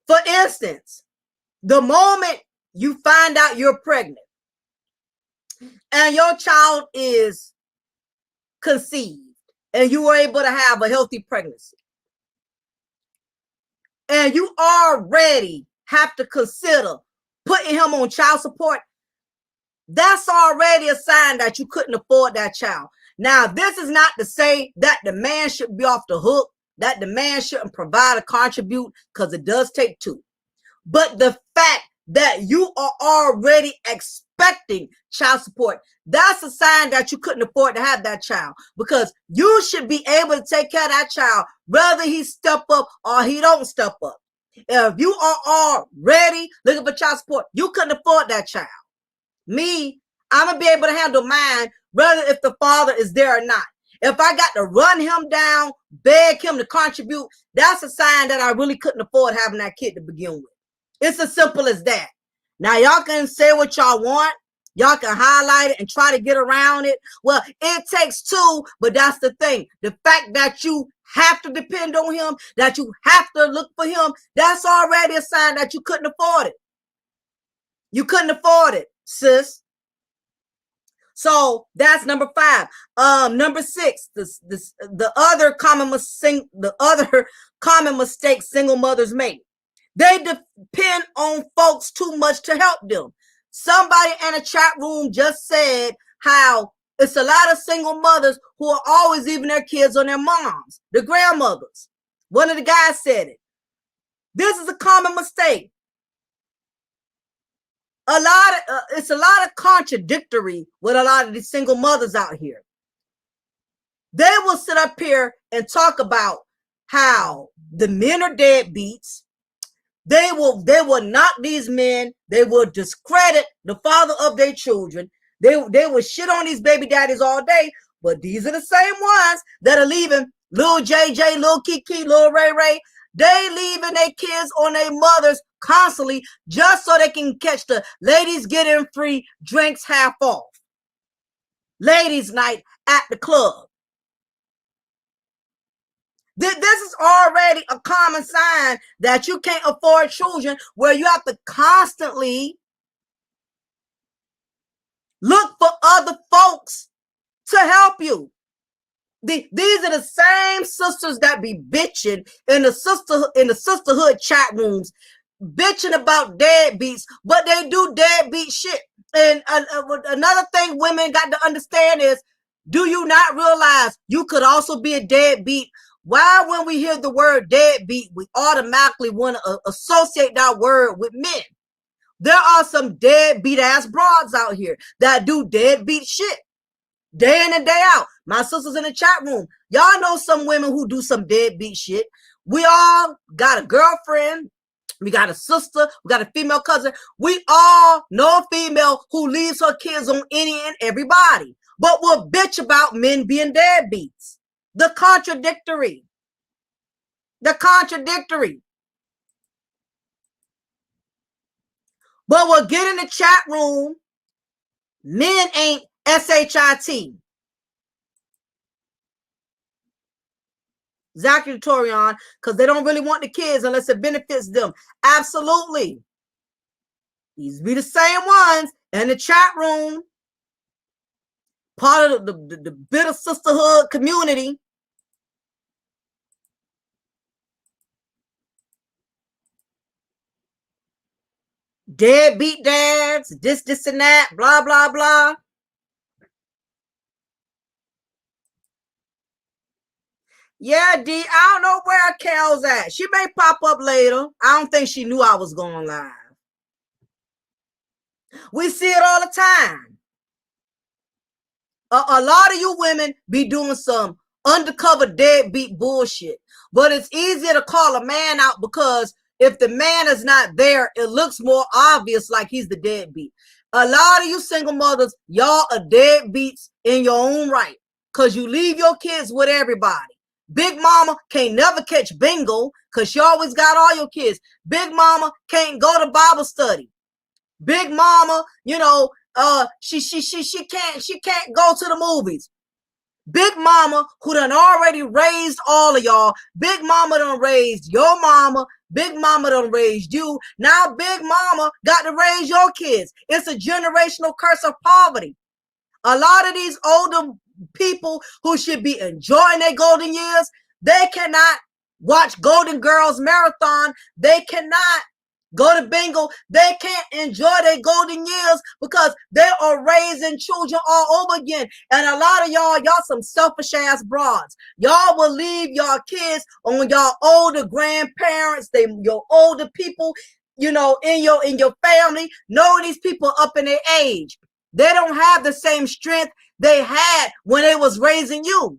For instance, the moment you find out you're pregnant and your child is conceived and you were able to have a healthy pregnancy, and you already have to consider putting him on child support, that's already a sign that you couldn't afford that child. Now, this is not to say that the man should be off the hook, that the man shouldn't provide or contribute, because it does take two. But the fact that you are already expecting child support, that's a sign that you couldn't afford to have that child, because you should be able to take care of that child, whether he step up or he don't step up. If you are already looking for child support, you couldn't afford that child. Me, I'm gonna be able to handle mine, whether if the father is there or not. If I got to run him down, beg him to contribute, that's a sign that I really couldn't afford having that kid to begin with. It's as simple as that. Now, y'all can say what y'all want. Y'all can highlight it and try to get around it. Well, it takes two, but that's the thing. The fact that you have to depend on him, that you have to look for him, that's already a sign that you couldn't afford it. You couldn't afford it, sis. So that's number 5. Number 6, the other common mistake single mothers make. They depend on folks too much to help them. Somebody in a chat room just said how it's a lot of single mothers who are always leaving their kids on their moms, the grandmothers. One of the guys said it. This is a common mistake. It's a lot of contradictory with a lot of these single mothers out here. They will sit up here and talk about how the men are deadbeats. They will knock these men. They will discredit the father of their children. They will shit on these baby daddies all day. But these are the same ones that are leaving little JJ, little Kiki, little Ray Ray. They leaving their kids on their mothers constantly just so they can catch the ladies getting free drinks half off. Ladies' night at the club. This is already a common sign that you can't afford children, where you have to constantly look for other folks to help you. These are the same sisters that be bitching in the sisterhood chat rooms, bitching about deadbeats, but they do deadbeat shit. And another thing women got to understand is, do you not realize you could also be a deadbeat? Why, when we hear the word deadbeat, we automatically want to associate that word with men? There are some deadbeat ass broads out here that do deadbeat shit day in and day out. My sisters in the chat room, y'all know some women who do some deadbeat shit. We all got a girlfriend, we got a sister, we got a female cousin. We all know a female who leaves her kids on any and everybody, but we'll bitch about men being deadbeats. The contradictory. But we'll get in the chat room. Men ain't SHIT. Zachary Torian, because they don't really want the kids unless it benefits them. Absolutely. These be the same ones in the chat room, part of the bitter sisterhood community. Deadbeat dads, this and that, blah, blah, blah. Yeah, D, I don't know where Kel's at. She may pop up later. I don't think she knew I was going live. We see it all the time. A lot of you women be doing some undercover deadbeat bullshit. But it's easier to call a man out because if the man is not there, it looks more obvious like he's the deadbeat. A lot of you single mothers, y'all are deadbeats in your own right because you leave your kids with everybody. Big mama can't never catch bingo because she always got all your kids. Big mama can't go to Bible study. Big mama, you know, she can't go to the movies. Big mama, who done already raised all of y'all. Big mama done raised your mama. Big mama done raised you. Now big mama got to raise your kids. It's a generational curse of poverty. A lot of these older people who should be enjoying their golden years, they cannot watch Golden Girls Marathon. They cannot go to bingo. They can't enjoy their golden years because they are raising children all over again. And a lot of y'all some selfish ass broads. Y'all will leave y'all kids on y'all older grandparents, your older people, you know, in your family, knowing these people up in their age. They don't have the same strength they had when they was raising you.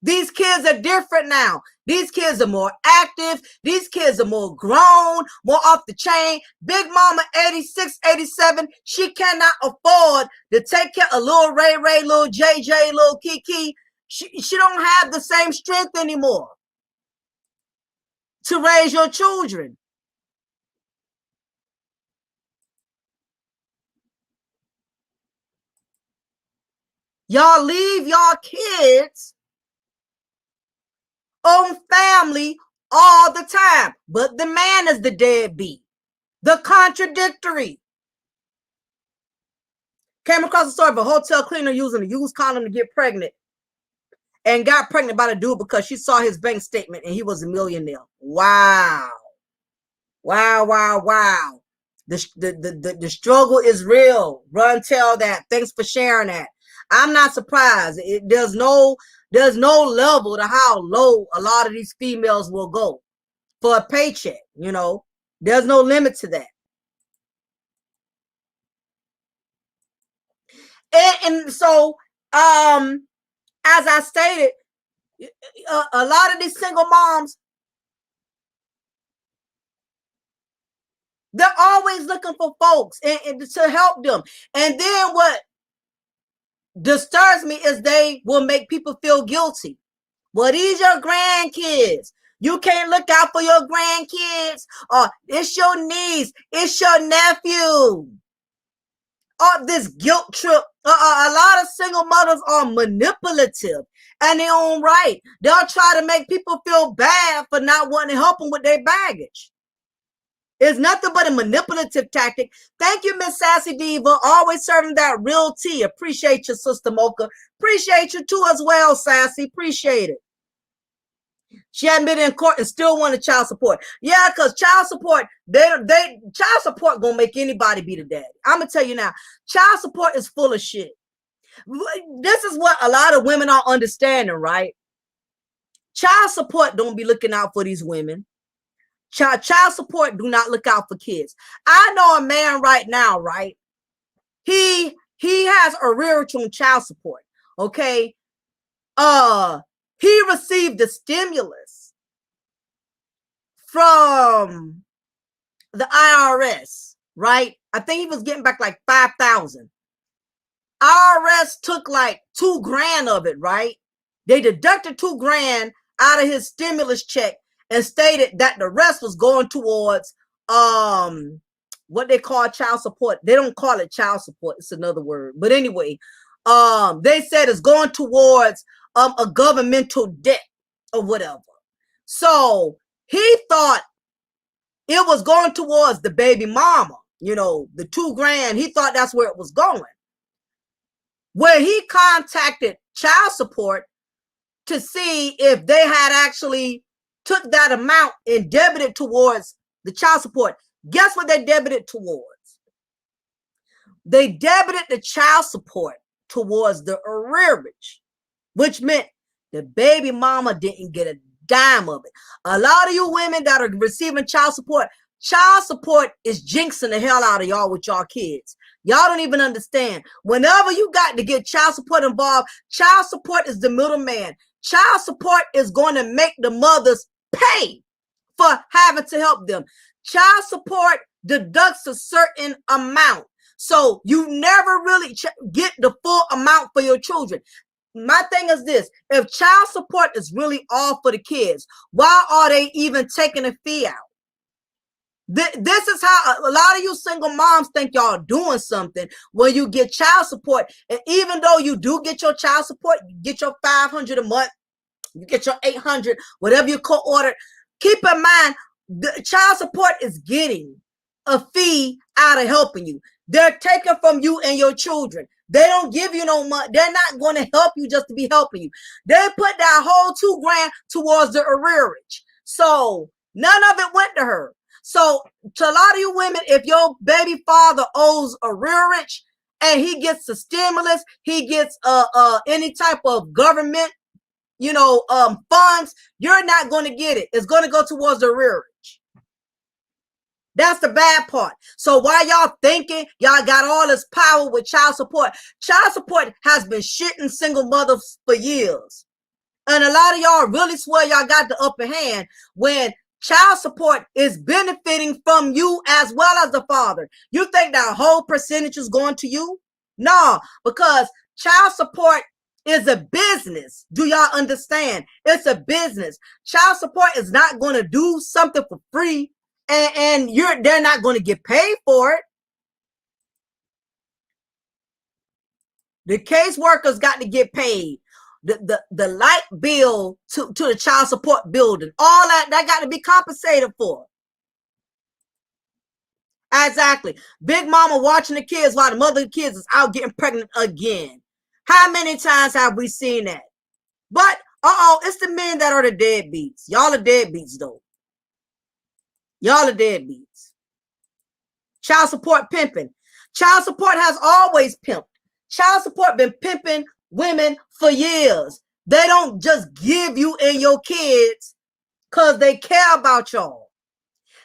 These kids are different now. These kids are more active. These kids are more grown, more off the chain. Big mama, 86, 87, she cannot afford to take care of little Ray Ray, little JJ, little Kiki. She don't have the same strength anymore to raise your children. Y'all leave y'all kids on family all the time, but the man is the deadbeat, the contradictory. Came across a story of a hotel cleaner using a used condom to get pregnant and got pregnant by the dude because she saw his bank statement and he was a millionaire. Wow. Wow, wow, wow. The struggle is real. Run, tell that. Thanks for sharing that. I'm not surprised. There's no level to how low a lot of these females will go for a paycheck. You know, there's no limit to that. And so, as I stated, a lot of these single moms, they're always looking for folks and to help them. And then what disturbs me is they will make people feel guilty. Well, these your grandkids. You can't look out for your grandkids. Or it's your niece. It's your nephew. Or this guilt trip. A lot of single mothers are manipulative and their own right. They'll try to make people feel bad for not wanting to help them with their baggage. It's nothing but a manipulative tactic. Thank you, Miss Sassy Diva. Always serving that real tea. Appreciate you, Sister Mocha. Appreciate you too as well, Sassy. Appreciate it. She hadn't been in court and still wanted child support. Yeah, because child support, child support gonna make anybody be the daddy. I'm gonna tell you now, child support is full of shit. This is what a lot of women are understanding, right? Child support don't be looking out for these women. Child support do not look out for kids. I know a man right now, right? He has arrearage on child support. Okay. He received a stimulus from the IRS, right? I think he was getting back like $5,000. IRS took like $2,000 of it, right? They deducted $2,000 out of his stimulus check and stated that the rest was going towards what they call child support. They don't call it child support. It's another word. But anyway, they said it's going towards a governmental debt or whatever. So he thought it was going towards the baby mama, you know, the $2,000. He thought that's where it was going. Where he contacted child support to see if they had actually took that amount and debited towards the child support. Guess what they debited towards? They debited the child support towards the arrearage, which meant the baby mama didn't get a dime of it. A lot of you women that are receiving child support is jinxing the hell out of y'all with y'all kids. Y'all don't even understand. Whenever you got to get child support involved, child support is the middleman. Child support is going to make the mothers pay for having to help them. Child support deducts a certain amount. So you never really get the full amount for your children. My thing is this: if child support is really all for the kids, why are they even taking a fee out? This is how a lot of you single moms think y'all doing something when you get child support. And even though you do get your child support, you get your $500 a month, you get your $800, whatever you co-ordered. Keep in mind, the child support is getting a fee out of helping you. They're taking from you and your children. They don't give you no money. They're not going to help you just to be helping you. They put that whole $2,000 towards the arrearage. So none of it went to her. So to a lot of you women, if your baby father owes arrearage and he gets the stimulus, he gets any type of government, you know, funds, you're not going to get it. It's going to go towards the arrearage. That's the bad part. So while y'all thinking y'all got all this power with child support has been shitting single mothers for years. And a lot of y'all really swear y'all got the upper hand when child support is benefiting from you as well as the father. You think that whole percentage is going to you? No, because child support is a business. Do y'all understand? It's a business. Child support is not going to do something for free. And they're not going to get paid for it. The caseworkers got to get paid. The light bill to the child support building, all that got to be compensated for. Exactly. Big mama watching the kids while the mother of the kids is out getting pregnant again. How many times have we seen that? But it's the men that are the deadbeats. Y'all are deadbeats though. Y'all are deadbeats. Child support pimping. Child support has always pimped. Child support been pimping women for years. They don't just give you and your kids because they care about y'all.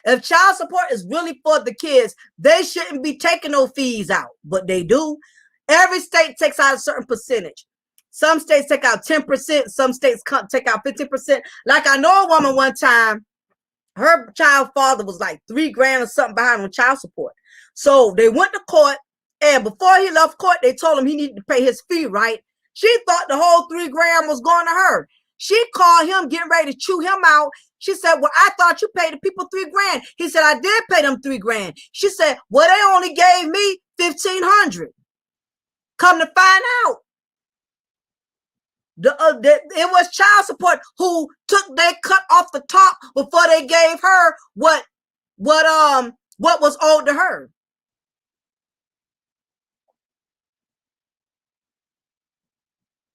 If child support is really for the kids, they shouldn't be taking no fees out, but they do. Every state takes out a certain percentage. Some states take out 10%. Some states take out 15%. Like I know a woman one time, her child father was like $3,000 or something behind on child support. So they went to court, and before he left court, they told him he needed to pay his fee, right? She thought the whole $3,000 was going to her. She called him, getting ready to chew him out. She said, well, I thought you paid the people $3,000. He said, I did pay them $3,000. She said, well, they only gave me $1,500. Come to find out, it was child support who took their cut off the top before they gave her what was owed to her.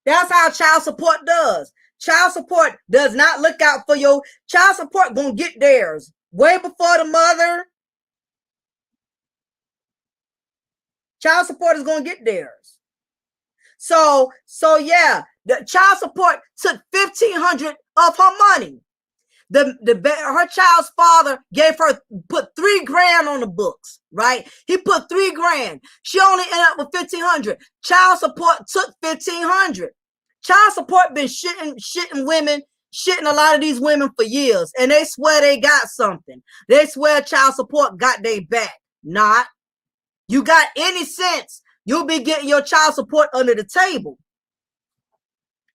That's how child support does. Child support does not look out for your child support. Gonna get theirs way before the mother. Child support is gonna get theirs. So yeah. The child support took $1,500 of her money. Her child's father put $3,000 on the books, right? He put $3,000. She only ended up with $1,500. Child support took $1,500. Child support been shitting women, shitting a lot of these women for years, and they swear they got something. They swear child support got their back. Not. You got any sense, you'll be getting your child support under the table.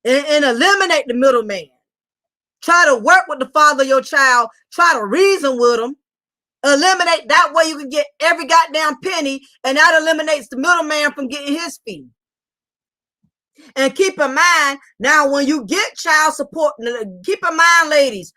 And eliminate the middleman. Try to work with the father of your child. Try to reason with them. Eliminate that way you can get every goddamn penny, and that eliminates the middleman from getting his fee. And keep in mind, now when you get child support, keep in mind, ladies,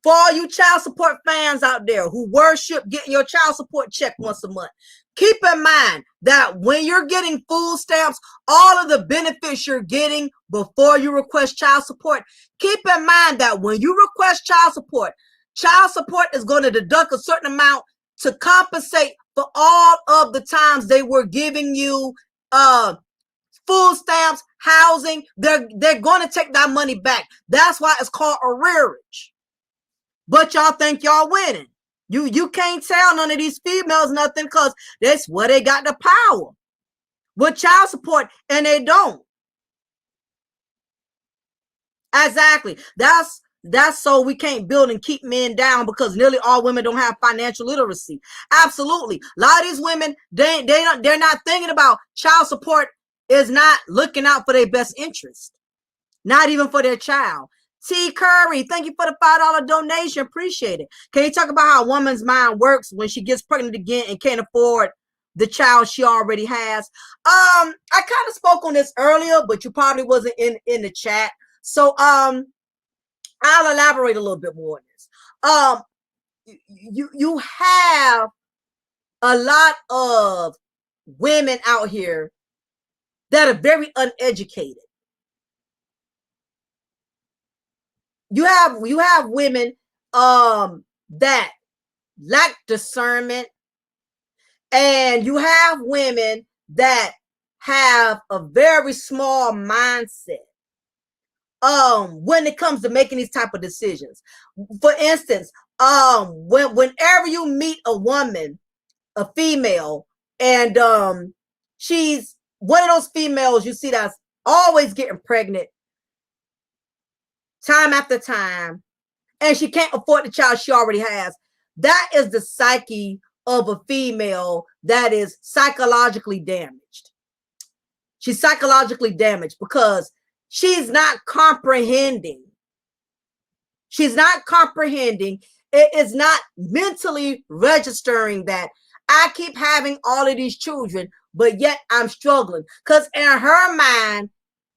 for all you child support fans out there who worship getting your child support check once a month, keep in mind that when you're getting food stamps, all of the benefits you're getting before you request child support, keep in mind that when you request child support is going to deduct a certain amount to compensate for all of the times they were giving you food stamps, housing. They're going to take that money back. That's why it's called arrearage. But y'all think y'all winning. You can't tell none of these females nothing because that's where they got the power with child support, and they don't. Exactly. That's so we can't build and keep men down because nearly all women don't have financial literacy. Absolutely. A lot of these women, they're not thinking about child support is not looking out for their best interest. Not even for their child. T. Curry, thank you for the $5 donation. Appreciate it. Can you talk about how a woman's mind works when she gets pregnant again and can't afford the child she already has? I kind of spoke on this earlier, but you probably wasn't in the chat. So I'll elaborate a little bit more on this. You have a lot of women out here that are very uneducated. You have women that lack discernment, and you have women that have a very small mindset when it comes to making these type of decisions. For instance, whenever you meet a woman, a female, and she's one of those females you see that's always getting pregnant time after time, and she can't afford the child she already has. That is the psyche of a female that is psychologically damaged. She's psychologically damaged because she's not comprehending. She's not comprehending. It is not mentally registering that I keep having all of these children, but yet I'm struggling. Because in her mind,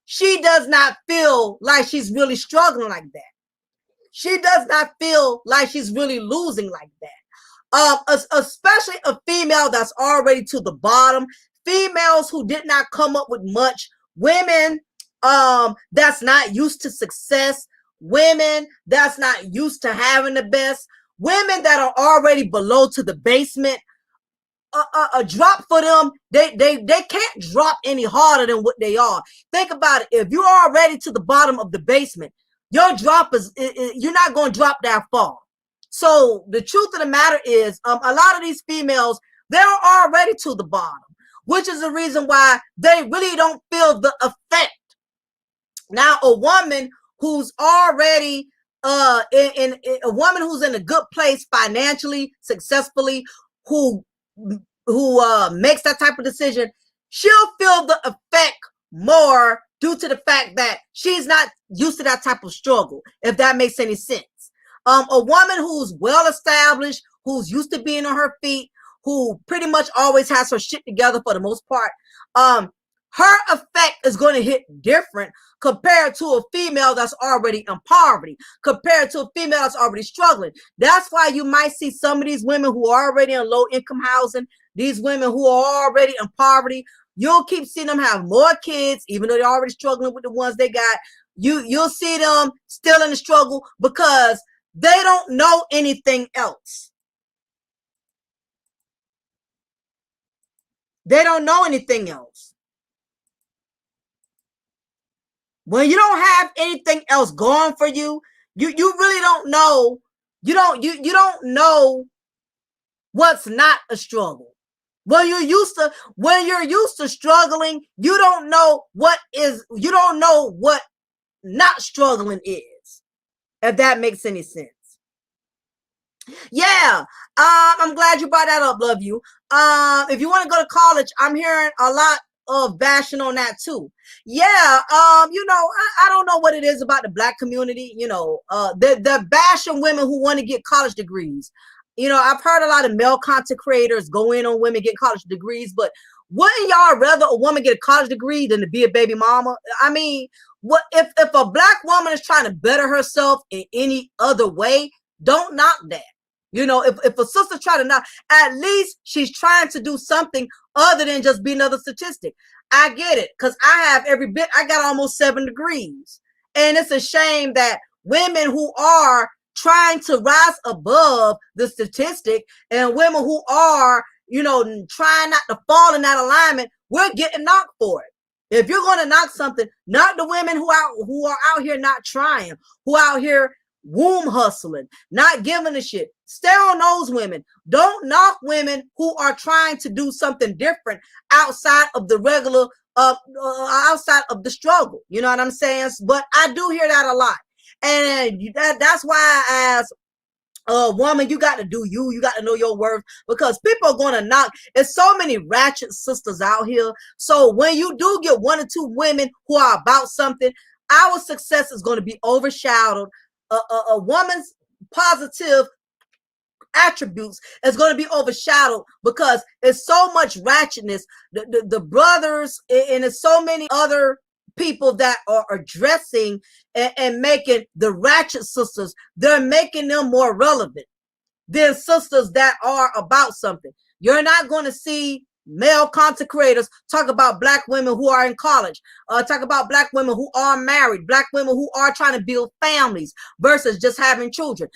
she does not feel like she's really struggling like that. She does not feel like she's really losing like that. Especially a female that's already to the bottom, females who did not come up with much, women that's not used to success, women that's not used to having the best, women that are already below to the basement. A drop for them, they can't drop any harder than what they are. Think about it. If you're already to the bottom of the basement, your drop is you're not going to drop that far. So the truth of the matter is, a lot of these females, they're already to the bottom, which is the reason why they really don't feel the effect. Now, a woman who's already in a woman who's in a good place financially, successfully, who makes that type of decision, she'll feel the effect more due to the fact that she's not used to that type of struggle, if that makes any sense. A woman who's well established, who's used to being on her feet, who pretty much always has her shit together for the most part, her effect is going to hit different compared to a female that's already in poverty, compared to a female that's already struggling. That's why you might see some of these women who are already in low income housing, these women who are already in poverty, you'll keep seeing them have more kids, even though they're already struggling with the ones they got. You'll see them still in the struggle because they don't know anything else. They don't know anything else. When you don't have anything else going for you, you really don't know. You don't know what's not a struggle. When you're used to struggling, you don't know what not struggling is. If that makes any sense. Yeah. I'm glad you brought that up, love you. If you want to go to college, I'm hearing a lot of bashing on that too. Yeah. I don't know what it is about the Black community. They're bashing women who want to get college degrees. I've heard a lot of male content creators go in on women get college degrees, but Wouldn't y'all rather a woman get a college degree than to be a baby mama? I mean, what if a black woman is trying to better herself in any other way? Don't knock that. You know, if a sister try to knock, at least she's trying to do something other than just be another statistic. I get it, because I have every bit. I got almost 7 degrees, and it's a shame that women who are trying to rise above the statistic and women who are, you know, trying not to fall in that alignment, we're getting knocked for it. If you're going to knock something, knock the women who are out here not trying, who out here womb hustling, not giving a shit. Stay on those women. Don't knock women who are trying to do something different outside of the regular, outside of the struggle. You know what I'm saying? But I do hear that a lot. And that's why, as a woman, you got to do you. You got to know your worth, because people are going to knock. There's so many ratchet sisters out here. So when you do get 1 or 2 women who are about something, our success is going to be overshadowed. A woman's positive attributes is going to be overshadowed because it's so much ratchetness. The brothers, and there's so many other people that are addressing and making the ratchet sisters, they're making them more relevant than sisters that are about something. You're not going to see male content creators talk about black women who are in college, talk about black women who are married, black women who are trying to build families versus just having children.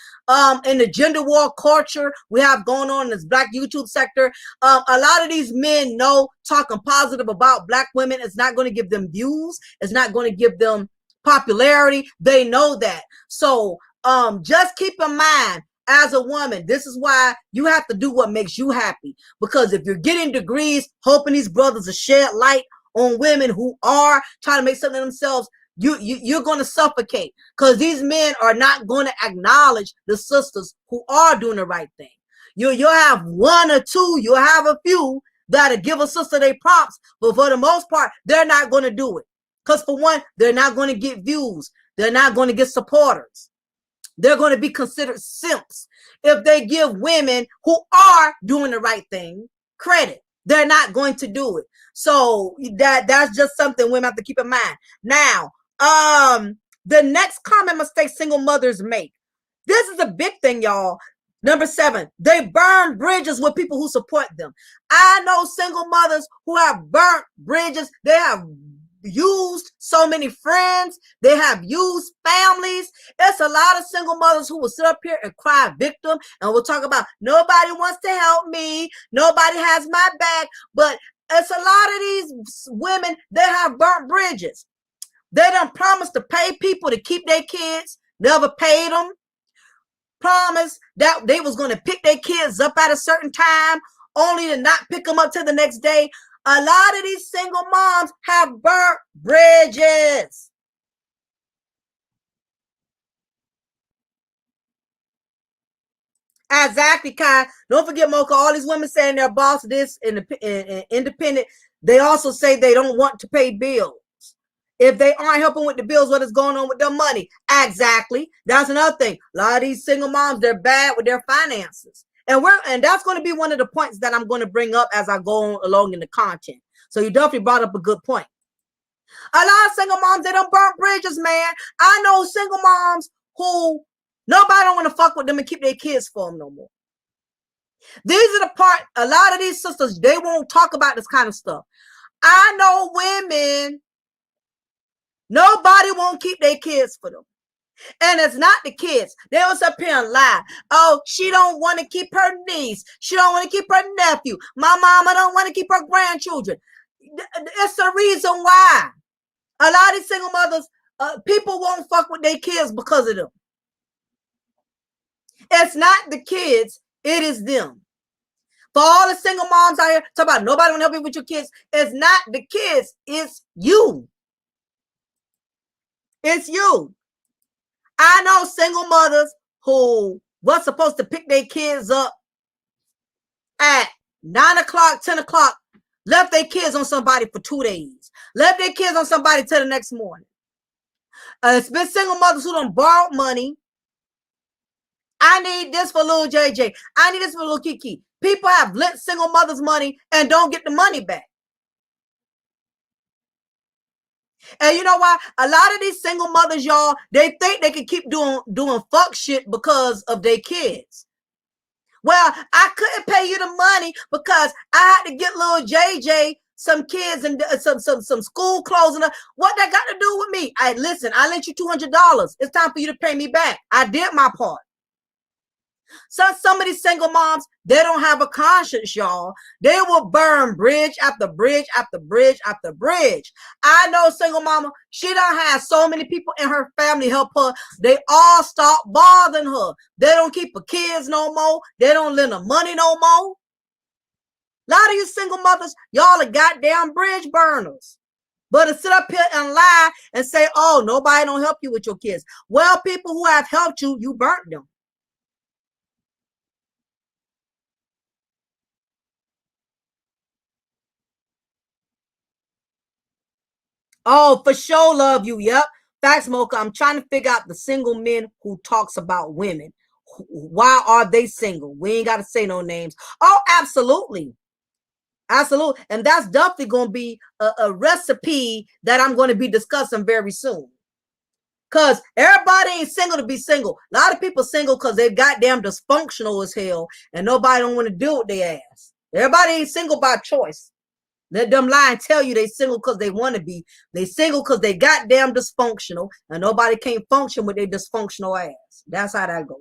In the gender war culture we have going on in this black YouTube sector, a lot of these men know talking positive about black women is not going to give them views, it's not going to give them popularity. They know that. So just keep in mind, as a woman, this is why you have to do what makes you happy. Because if you're getting degrees, hoping these brothers will shed light on women who are trying to make something of themselves, you're going to suffocate. Because these men are not going to acknowledge the sisters who are doing the right thing. You'll have 1 or 2, you'll have a few that'll give a sister their props, but for the most part, they're not going to do it. Because for one, they're not going to get views. They're not going to get supporters. They're going to be considered simps if they give women who are doing the right thing credit. They're not going to do it. So that's just something women have to keep in mind. Now, the next common mistake single mothers make. This is a big thing, y'all. Number 7, they burn bridges with people who support them. I know single mothers who have burnt bridges. They have used so many friends, they have used families. It's a lot of single mothers who will sit up here and cry victim, and we'll talk about nobody wants to help me, nobody has my back. But it's a lot of these women that have burnt bridges. They done promised to pay people to keep their kids, never paid them. Promised that they was going to pick their kids up at a certain time, only to not pick them up till the next day. A lot of these single moms have burnt bridges. Exactly, Kai. Don't forget, Mocha, all these women saying they're boss this and independent. They also say they don't want to pay bills. If they aren't helping with the bills, what is going on with their money? Exactly. That's another thing. A lot of these single moms, they're bad with their finances. And that's going to be one of the points that I'm going to bring up as I go along in the content. So you definitely brought up a good point. A lot of single moms, they don't burn bridges, man. I know single moms who nobody don't want to fuck with them and keep their kids for them no more. These are the part, a lot of these sisters, they won't talk about this kind of stuff. I know women, nobody won't keep their kids for them. And it's not the kids. They was up here and lie. Oh, she don't want to keep her niece. She don't want to keep her nephew. My mama don't want to keep her grandchildren. It's the reason why. A lot of single mothers, people won't fuck with their kids because of them. It's not the kids, it is them. For all the single moms out here, talk about nobody want to help you with your kids. It's not the kids, it's you. It's you. I know single mothers who was supposed to pick their kids up at 9 o'clock, 10 o'clock, left their kids on somebody for 2 days, left their kids on somebody till the next morning. It's been single mothers who done borrowed money. I need this for little JJ. I need this for little Kiki. People have lent single mothers money and don't get the money back. And you know why? A lot of these single mothers, y'all, they think they can keep doing fuck shit because of their kids. Well, I couldn't pay you the money because I had to get little JJ some kids and some school clothes. And what that got to do with me? Listen, I lent you $200. It's time for you to pay me back. I did my part. So some of these single moms, they don't have a conscience, y'all. They will burn bridge after bridge after bridge after bridge. I know a single mama, she done had so many people in her family help her. They all stop bothering her. They don't keep her kids no more. They don't lend her money no more. A lot of you single mothers, y'all are goddamn bridge burners. But to sit up here and lie and say, oh, nobody don't help you with your kids. Well, people who have helped you, you burnt them. Oh, for sure, love you. Yep. Facts, Mocha. I'm trying to figure out the single men who talks about women. Why are they single? We ain't got to say no names. Oh, absolutely. Absolutely. And that's definitely going to be a recipe that I'm going to be discussing very soon. Because everybody ain't single to be single. A lot of people single because they goddamn dysfunctional as hell and nobody don't want to deal with their ass. Everybody ain't single by choice. Let them lie and tell you they single because they want to be. They single because they goddamn dysfunctional and nobody can't function with their dysfunctional ass. That's how that goes.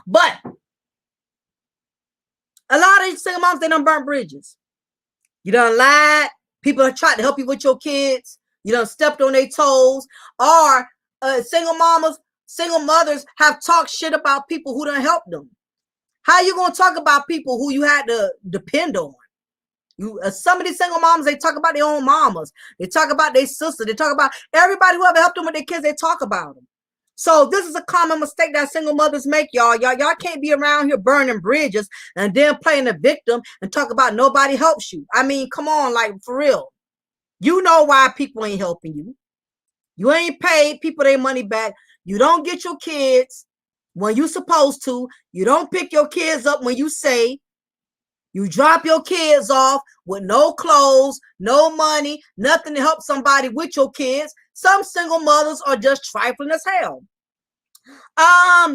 But a lot of these single moms, they done burn bridges. You done lied. People have tried to help you with your kids. You done stepped on their toes. Or single mothers have talked shit about people who done helped them. How you gonna talk about people who you had to depend on? Some of these single moms, they talk about their own mamas. They talk about their sister. They talk about everybody who ever helped them with their kids. They talk about them. So this is a common mistake that single mothers make, y'all. Y'all can't be around here burning bridges and then playing the victim and talk about nobody helps you. I mean, come on, like for real. You know why people ain't helping you. You ain't paid people their money back. You don't get your kids when you supposed to. You don't pick your kids up when you say. You drop your kids off with no clothes, no money, nothing to help somebody with your kids. Some single mothers are just trifling as hell.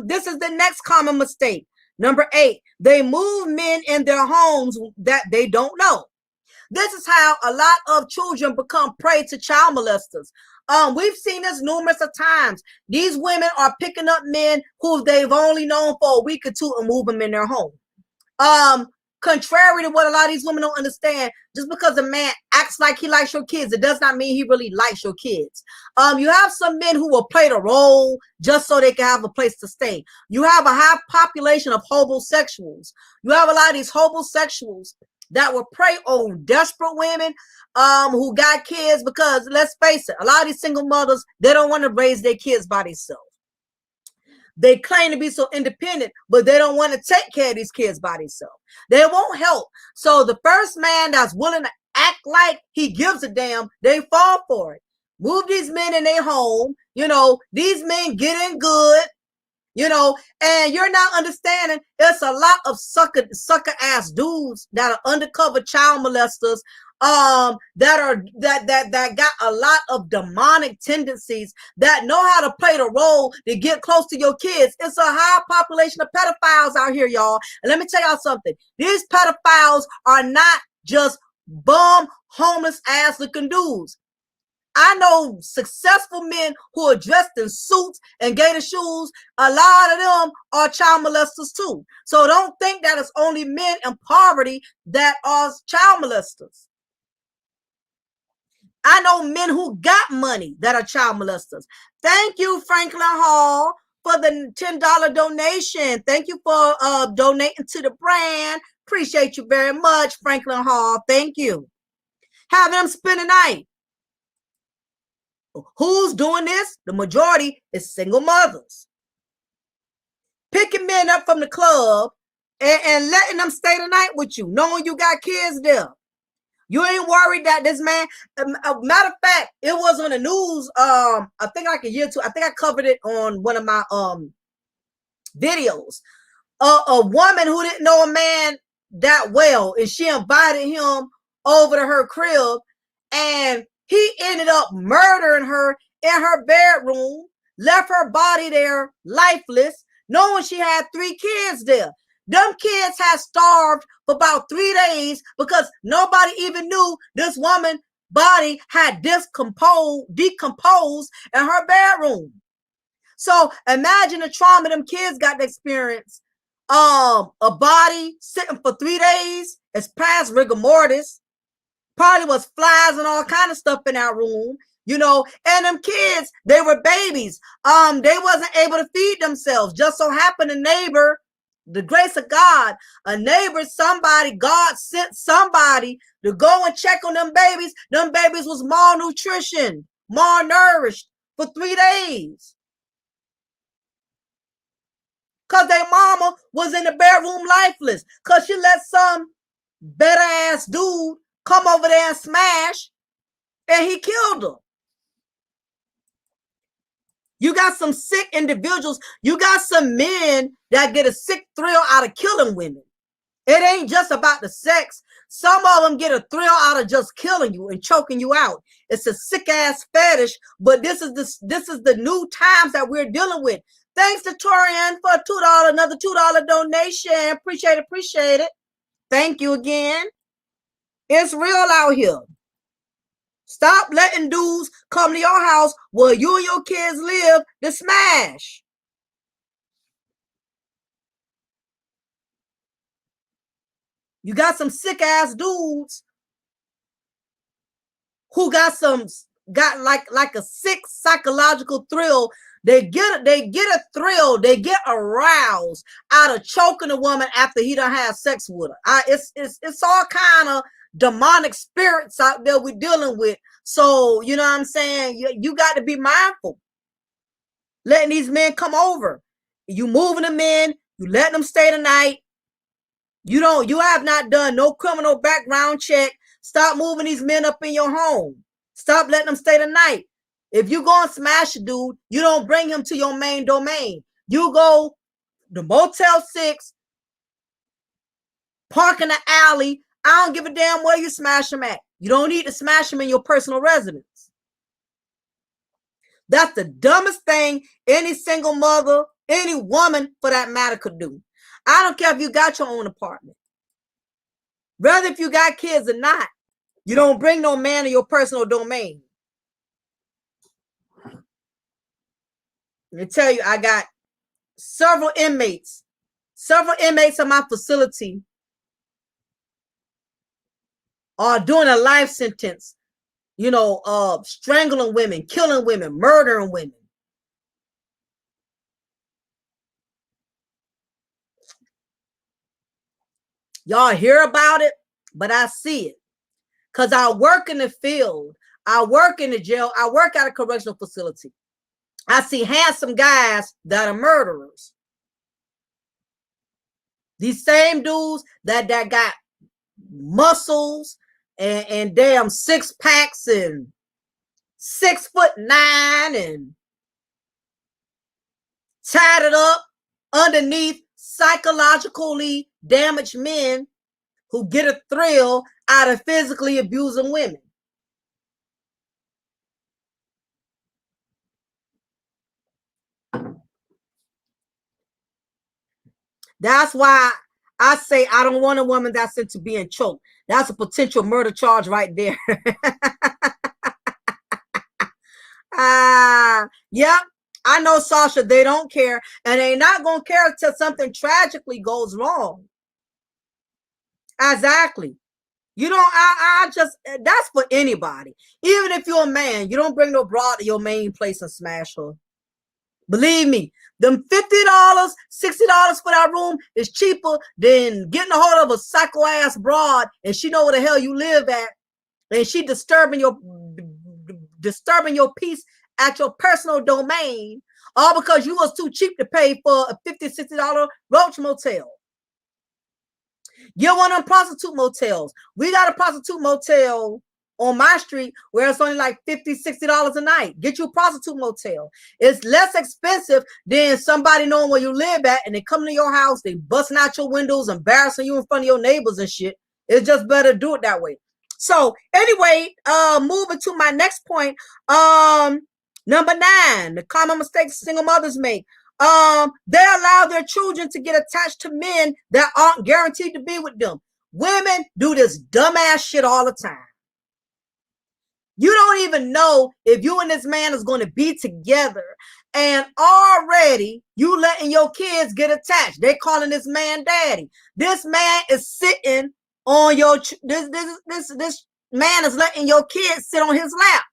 This is the next common mistake. Number 8, they move men in their homes that they don't know. This is how a lot of children become prey to child molesters. We've seen this numerous of times. These women are picking up men who they've only known for a week or two and move them in their home. Contrary to what a lot of these women don't understand, just because a man acts like he likes your kids, it does not mean he really likes your kids. You have some men who will play the role just so they can have a place to stay. You have a high population of homosexuals. You have a lot of these homosexuals that will prey on desperate women who got kids because, let's face it, a lot of these single mothers, they don't want to raise their kids by themselves. They claim to be so independent, but they don't want to take care of these kids by themselves. They won't help. So the first man that's willing to act like he gives a damn, they fall for it. Move these men in their home. You know, these men get in good, you know, and you're not understanding. There's a lot of sucker ass dudes that are undercover child molesters that got a lot of demonic tendencies, that know how to play the role to get close to your kids. It's a high population of pedophiles out here, y'all. And let me tell y'all something. These pedophiles are not just bum, homeless ass looking dudes. I know successful men who are dressed in suits and gator shoes. A lot of them are child molesters too. So don't think that it's only men in poverty that are child molesters. I know men who got money that are child molesters. Thank you, Franklin Hall, for the $10 donation. Thank you for donating to the brand. Appreciate you very much, Franklin Hall. Thank you. Have them spend the night. Who's doing this? The majority is single mothers. Picking men up from the club and letting them stay the night with you, knowing you got kids there. You ain't worried that this man, matter of fact, it was on the news, I think like a year or two. I think I covered it on one of my videos. A woman who didn't know a man that well, and she invited him over to her crib, and he ended up murdering her in her bedroom, left her body there lifeless, knowing she had 3 kids there. Them kids had starved for about 3 days because nobody even knew this woman's body had decomposed in her bedroom. So imagine the trauma them kids got to experience. A body sitting for 3 days. It's past rigor mortis. Probably was flies and all kind of stuff in that room, you know. And them kids, they were babies. They wasn't able to feed themselves. Just so happened a neighbor, the grace of God, a neighbor, somebody, God sent somebody to go and check on them babies. Them babies was malnutrition, malnourished for 3 days. Because their mama was in the bedroom lifeless. Because she let some better ass dude come over there and smash, and he killed her. You got some sick individuals. You got some men that get a sick thrill out of killing women. It ain't just about the sex. Some of them get a thrill out of just killing you and choking you out. It's a sick ass fetish, but this is the new times that we're dealing with. Thanks to Torian for a $2, another $2 donation. Appreciate it. Thank you again. It's real out here. Stop letting dudes come to your house where you and your kids live to smash. You got some sick ass dudes who got like a sick psychological thrill. They get a thrill, they get aroused out of choking a woman after he done had sex with her. It's all kind of demonic spirits out there we're dealing with. So, you know what I'm saying? You got to be mindful. Letting these men come over. You moving them in, you letting them stay the night. You have not done no criminal background check. Stop moving these men up in your home. Stop letting them stay the night. If you go and smash a dude, you don't bring him to your main domain. You go to Motel 6, park in the alley. I don't give a damn where you smash him at. You don't need to smash him in your personal residence. That's the dumbest thing any single mother, any woman for that matter could do. I don't care if you got your own apartment. Rather if you got kids or not, you don't bring no man in your personal domain. Let me tell you, I got several inmates in my facility are doing a life sentence, strangling women, killing women, murdering women. Y'all hear about it, but I see it. Because I work in the field. I work in the jail. I work at a correctional facility. I see handsome guys that are murderers. These same dudes that got muscles and damn 6 packs and 6'9" and tatted up underneath psychologically damaged men who get a thrill out of physically abusing women. That's why I say I don't want a woman that's into being choked. That's a potential murder charge right there. Yeah, I know, Sasha, they don't care. And they're not going to care until something tragically goes wrong. Exactly. You don't, that's for anybody. Even if you're a man, you don't bring no broad to your main place and smash her. Believe me, them $50, $60 for that room is cheaper than getting a hold of a psycho ass broad and she know where the hell you live at, and she disturbing your peace at your personal domain, all because you was too cheap to pay for a $50, $60 roach motel. Get one of them prostitute motels. We got a prostitute motel on my street where it's only like $50, $60 a night. Get you a prostitute motel. It's less expensive than somebody knowing where you live at and they come to your house, they busting out your windows, embarrassing you in front of your neighbors and shit. It's just better to do it that way. So anyway, moving to my next point. Number 9, the common mistakes single mothers make. They allow their children to get attached to men that aren't guaranteed to be with them. Women do this dumbass shit all the time. You don't even know if you and this man is going to be together, and already you letting your kids get attached. They're calling this man daddy. This man is sitting on your this man is letting your kids sit on his lap.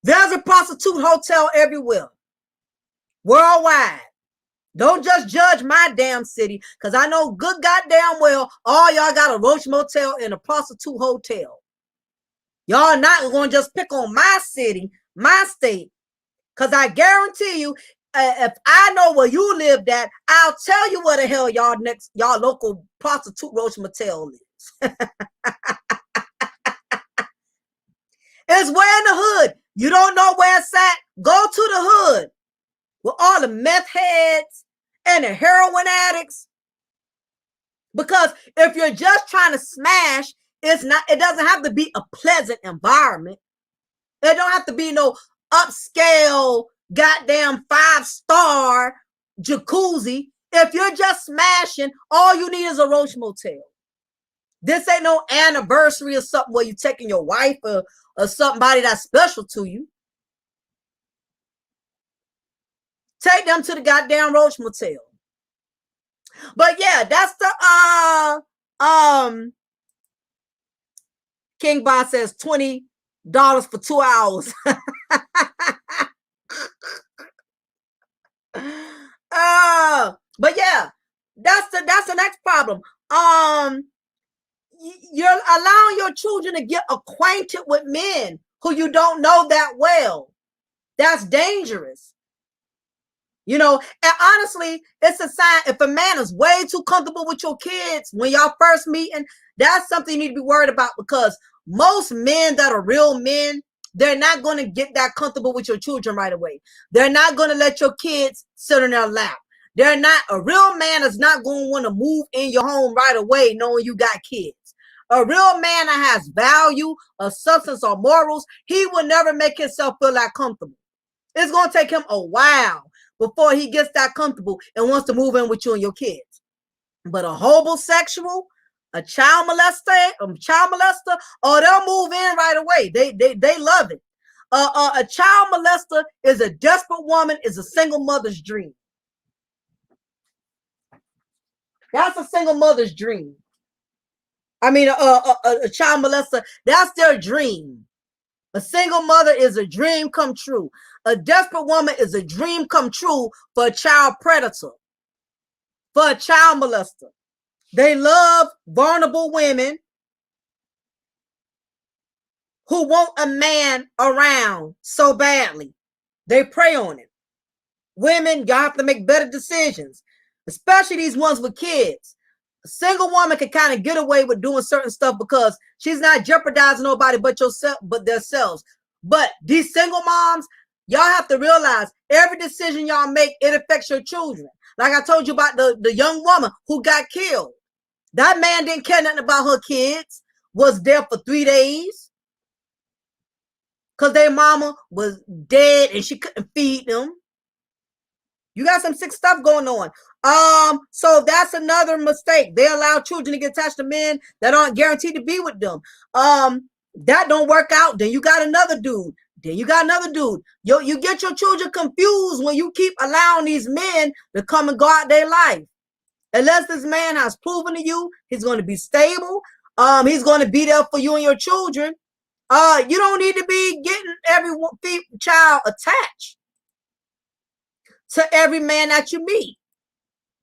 There's a prostitute hotel everywhere, worldwide. Don't just judge my damn city, because I know good goddamn well all y'all got a Roach Motel and a prostitute hotel. Y'all not going to just pick on my city, my state, because I guarantee you, if I know where you lived at, I'll tell you where the hell y'all local prostitute Roach Motel is. It's way in the hood. You don't know where it's at? Go to the hood with all the meth heads and the heroin addicts. Because if you're just trying to smash, it doesn't have to be a pleasant environment. It don't have to be no upscale goddamn 5-star jacuzzi. If you're just smashing, all you need is a Roach Motel. This ain't no anniversary or something where you're taking your wife or somebody that's special to you. Take them to the goddamn Roach Motel. But yeah, that's the King Boss says $20 for 2 hours. But yeah, that's the next problem. You're allowing your children to get acquainted with men who you don't know that well. That's dangerous. You know, and honestly, it's a sign. If a man is way too comfortable with your kids when y'all first meeting, that's something you need to be worried about, because most men that are real men, they're not going to get that comfortable with your children right away. They're not going to let your kids sit on their lap. A real man is not going to want to move in your home right away knowing you got kids. A real man that has value, a substance, or morals, he will never make himself feel that comfortable. It's going to take him a while before he gets that comfortable and wants to move in with you and your kids. But a homosexual, a child molester, oh, they'll move in right away. They love it. A child molester is a desperate woman, is a single mother's dream. That's a single mother's dream. I mean, a child molester, that's their dream. A single mother is a dream come true. A desperate woman is a dream come true for a child predator, for a child molester. They love vulnerable women who want a man around so badly. They prey on it. Women, y'all have to make better decisions, especially these ones with kids. A single woman can kind of get away with doing certain stuff because she's not jeopardizing nobody but themselves. But these single moms, y'all have to realize every decision y'all make, it affects your children. Like I told you about the young woman who got killed. That man didn't care nothing about her kids, was there for 3 days because their mama was dead and she couldn't feed them. You got some sick stuff going on. So that's another mistake. They allow children to get attached to men that aren't guaranteed to be with them. That don't work out. Then you got another dude. You get your children confused when you keep allowing these men to come and go out their life. Unless this man has proven to you he's going to be stable, he's going to be there for you and your children. You don't need to be getting every child attached to every man that you meet.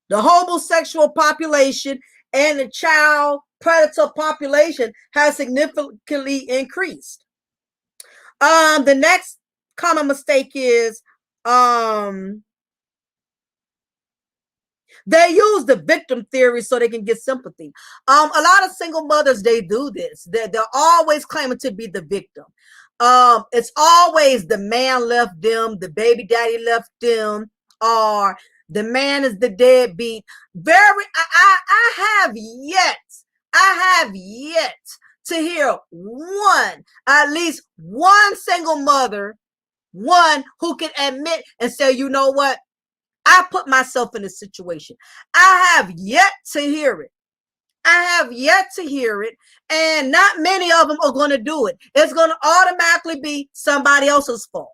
The homosexual population and the child predator population has significantly increased. The next common mistake is they use the victim theory so they can get sympathy. A lot of single mothers, they do this. They're always claiming to be the victim. It's always the man left them, the baby daddy left them, or the man is the deadbeat. I I have yet to hear at least one single mother, one who can admit and say, you know what? I put myself in this situation. I have yet to hear it. I have yet to hear it, and not many of them are going to do it. It's going to automatically be somebody else's fault.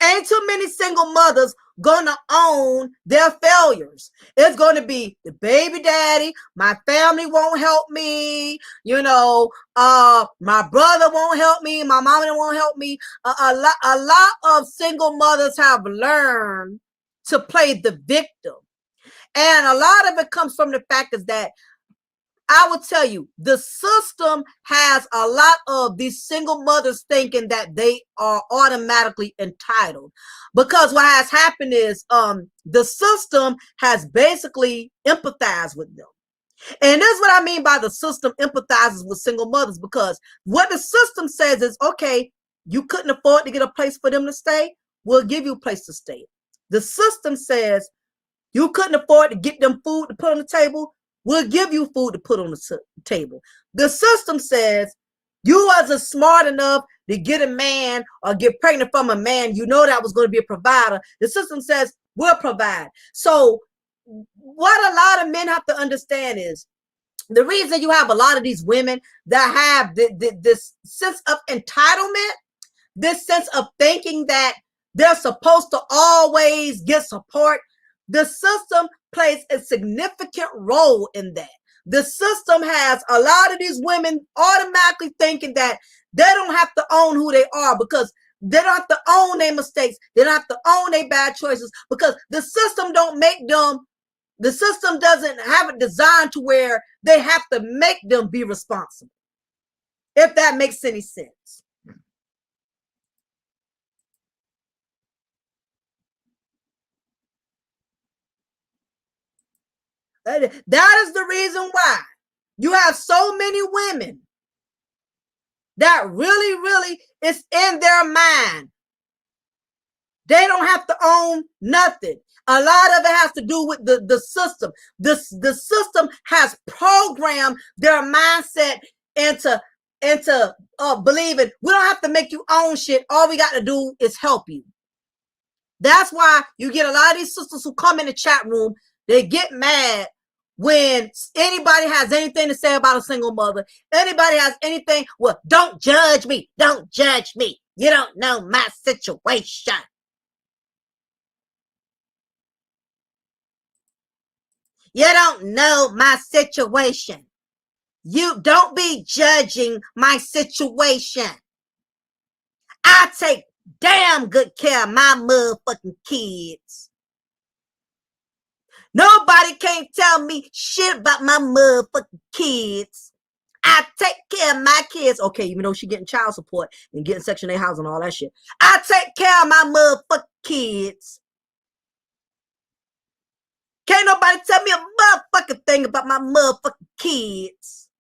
Ain't too many single mothers gonna own their failures. It's gonna be the baby daddy, my family won't help me, my brother won't help me, my mama won't help me. A lot of single mothers have learned to play the victim. And a lot of it comes from the fact is that I will tell you, the system has a lot of these single mothers thinking that they are automatically entitled, because what has happened is the system has basically empathized with them. And that's what I mean by the system empathizes with single mothers, because what the system says is, okay, you couldn't afford to get a place for them to stay, we'll give you a place to stay. The system says you couldn't afford to get them food to put on the table, we'll give you food to put on the table. The system says you wasn't smart enough to get a man or get pregnant from a man, that was going to be a provider. The system says we'll provide. So what a lot of men have to understand is the reason you have a lot of these women that have this sense of entitlement, this sense of thinking that they're supposed to always get support. The system plays a significant role in that. The system has a lot of these women automatically thinking that they don't have to own who they are, because they don't have to own their mistakes. They don't have to own their bad choices, because the system don't make them. The system doesn't have it designed to where they have to make them be responsible. If that makes any sense. That is the reason why you have so many women that really it's in their mind. They don't have to own nothing. A lot of it has to do with the system. The system has programmed their mindset into believing we don't have to make you own shit. All we got to do is help you. That's why you get a lot of these sisters who come in the chat room, they get mad when anybody has anything to say about a single mother. Anybody has anything, well, don't judge me. Don't judge me. You don't know my situation. You don't know my situation. You don't be judging my situation. I take damn good care of my motherfucking kids. Nobody can't tell me shit about my motherfucking kids. I take care of my kids. Okay, even though she getting child support and getting Section 8 housing and all that shit. I take care of my motherfucking kids. Can't nobody tell me a motherfucking thing about my motherfucking kids.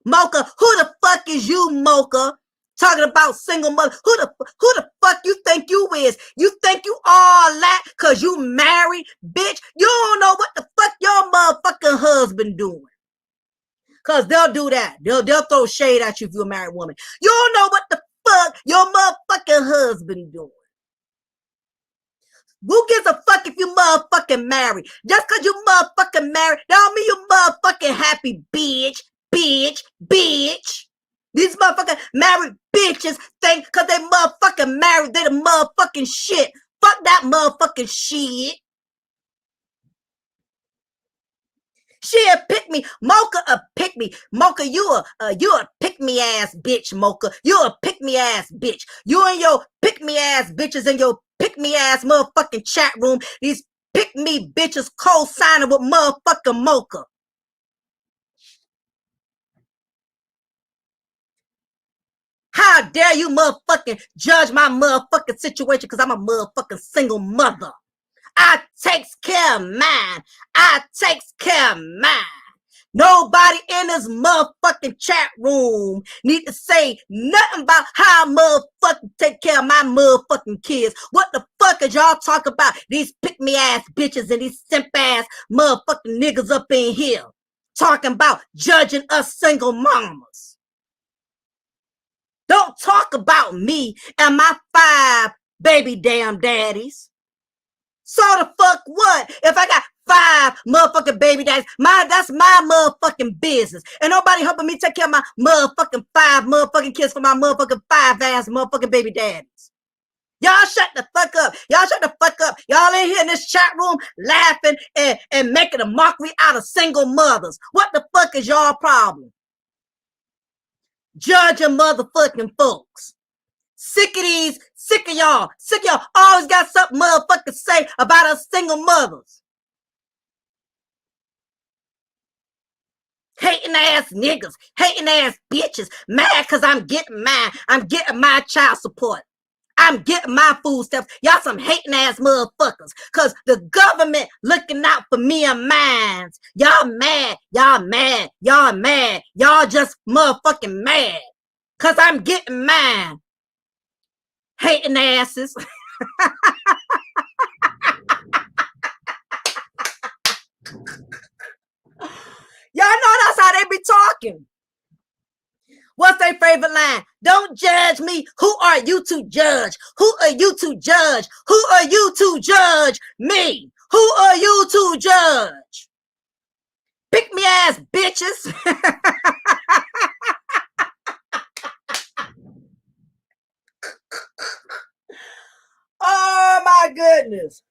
Mocha, who the fuck is you, Mocha? Talking about single mother. Who the fuck you think you is? You think you all that because you married, bitch? You don't know what the fuck your motherfucking husband doing. Because they'll do that. They'll throw shade at you if you're a married woman. You don't know what the fuck your motherfucking husband doing. Who gives a fuck if you motherfucking married? Just because you motherfucking married, don't mean you motherfucking happy, bitch. These motherfucking married bitches think because they motherfucking married, they the motherfucking shit. Fuck that motherfucking shit. She a pick me. Mocha a pick me. Mocha, you a pick me ass bitch, Mocha. You a pick me ass bitch. You and your pick me ass bitches in your pick me ass motherfucking chat room. These pick me bitches co-signing with motherfucking Mocha. How dare you motherfucking judge my motherfucking situation because I'm a motherfucking single mother. I takes care of mine. I takes care of mine. Nobody in this motherfucking chat room need to say nothing about how I motherfucking take care of my motherfucking kids. What the fuck is y'all talking about? These pick-me ass bitches and these simp ass motherfucking niggas up in here talking about judging us single mamas. Don't talk about me and my 5 baby damn daddies. So the fuck what? If I got 5 motherfucking baby daddies, that's my motherfucking business. And nobody helping me take care of my motherfucking 5 motherfucking kids for my motherfucking 5 ass motherfucking baby daddies. Y'all shut the fuck up. Y'all shut the fuck up. Y'all in here in this chat room laughing and making a mockery out of single mothers. What the fuck is y'all problem? Judging motherfucking folks. Sick of y'all always got something motherfucking say about us single mothers. Hating ass niggas, hating ass bitches, mad because I'm getting mine. I'm getting my child support. I'm getting my food stamps. Y'all some hating ass motherfuckers. Cause the government looking out for me and mine. Y'all mad. Y'all mad. Y'all mad. Y'all just motherfucking mad. Cause I'm getting mine. Hating asses. Y'all know that's how they be talking. What's their favorite line? Don't judge me. Who are you to judge? Who are you to judge? Who are you to judge me? Who are you to judge? Pick me ass bitches. Oh my goodness.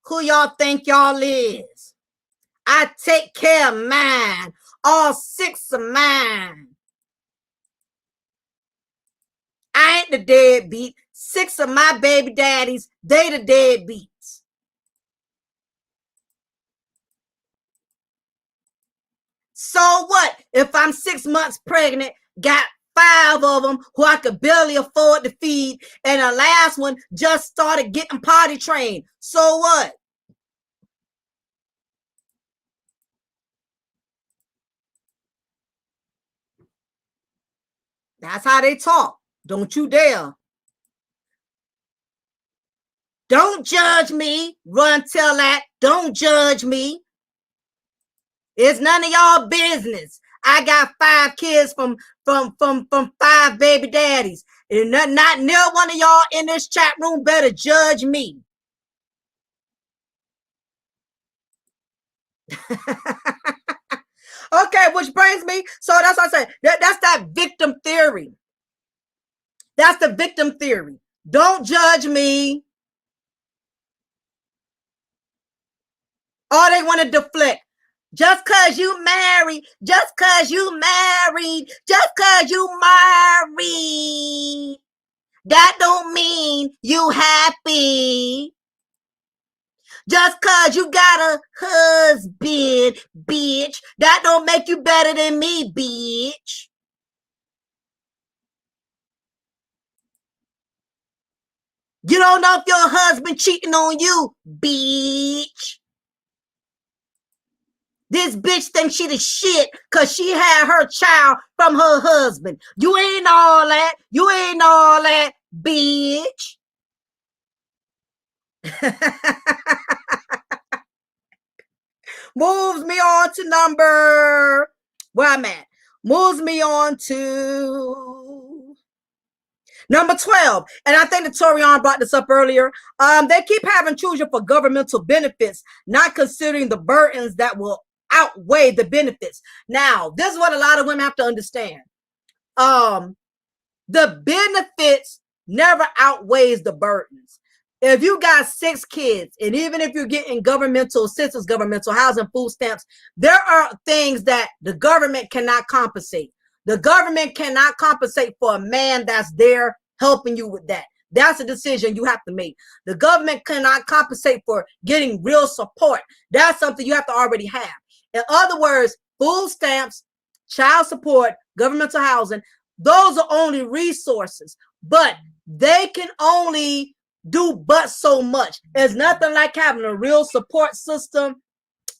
Who y'all think y'all is? I take care of mine. All 6 of mine. I ain't the deadbeat. 6 of my baby daddies, they the deadbeats. So what? If I'm 6 months pregnant, got 5 of them who I could barely afford to feed, and the last one just started getting potty trained. So what? That's how they talk. Don't you dare. Don't judge me. Run, tell that. Don't judge me. It's none of y'all business. I got 5 kids from 5 baby daddies. And not near one of y'all in this chat room better judge me. Okay, which brings me, so that's what I said. That's that victim theory. That's the victim theory. Don't judge me. Or they want to deflect. Just because you married, just because you married, just because you married, that don't mean you happy. Just because you got a husband, bitch, that don't make you better than me, bitch. You don't know if your husband cheating on you, bitch. This bitch thinks she the shit because she had her child from her husband. You ain't all that. You ain't all that, bitch. Moves me on to number, where I'm at. Moves me on to number 12. And I think that Torian brought this up earlier. They keep having children for governmental benefits, not considering the burdens that will outweigh the benefits. Now, this is what a lot of women have to understand. The benefits never outweighs the burdens. If you got 6 kids, and even if you're getting governmental assistance, governmental housing, food stamps, there are things that the government cannot compensate. The government cannot compensate for a man that's there helping you with that. That's a decision you have to make. The government cannot compensate for getting real support. That's something you have to already have. In other words, food stamps, child support, governmental housing, Those are only resources, but they can only do but so much. It's nothing like having a real support system.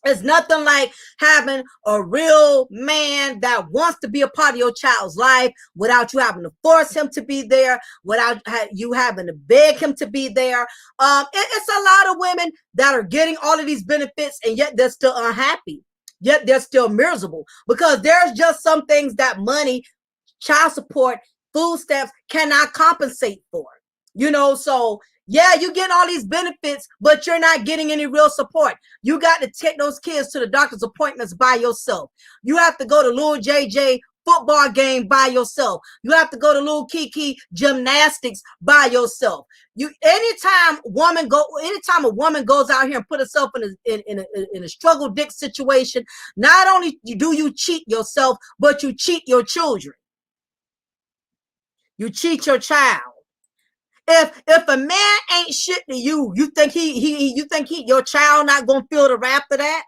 It's nothing like having a real man that wants to be a part of your child's life without you having to force him to be there, without you having to beg him to be there. It's a lot of women that are getting all of these benefits and yet they're still unhappy. Yet they're still miserable because there's just some things that money, child support, food stamps cannot compensate for. You know, so yeah, you're getting all these benefits, but you're not getting any real support. You got to take those kids to the doctor's appointments by yourself. You have to go to little JJ football game by yourself. You have to go to little Kiki gymnastics by yourself. Anytime a woman goes out here and put herself in a struggle dick situation, not only do you cheat yourself, but you cheat your children. You cheat your child. If a man ain't shit to you, you think your child not gonna feel the wrath of that?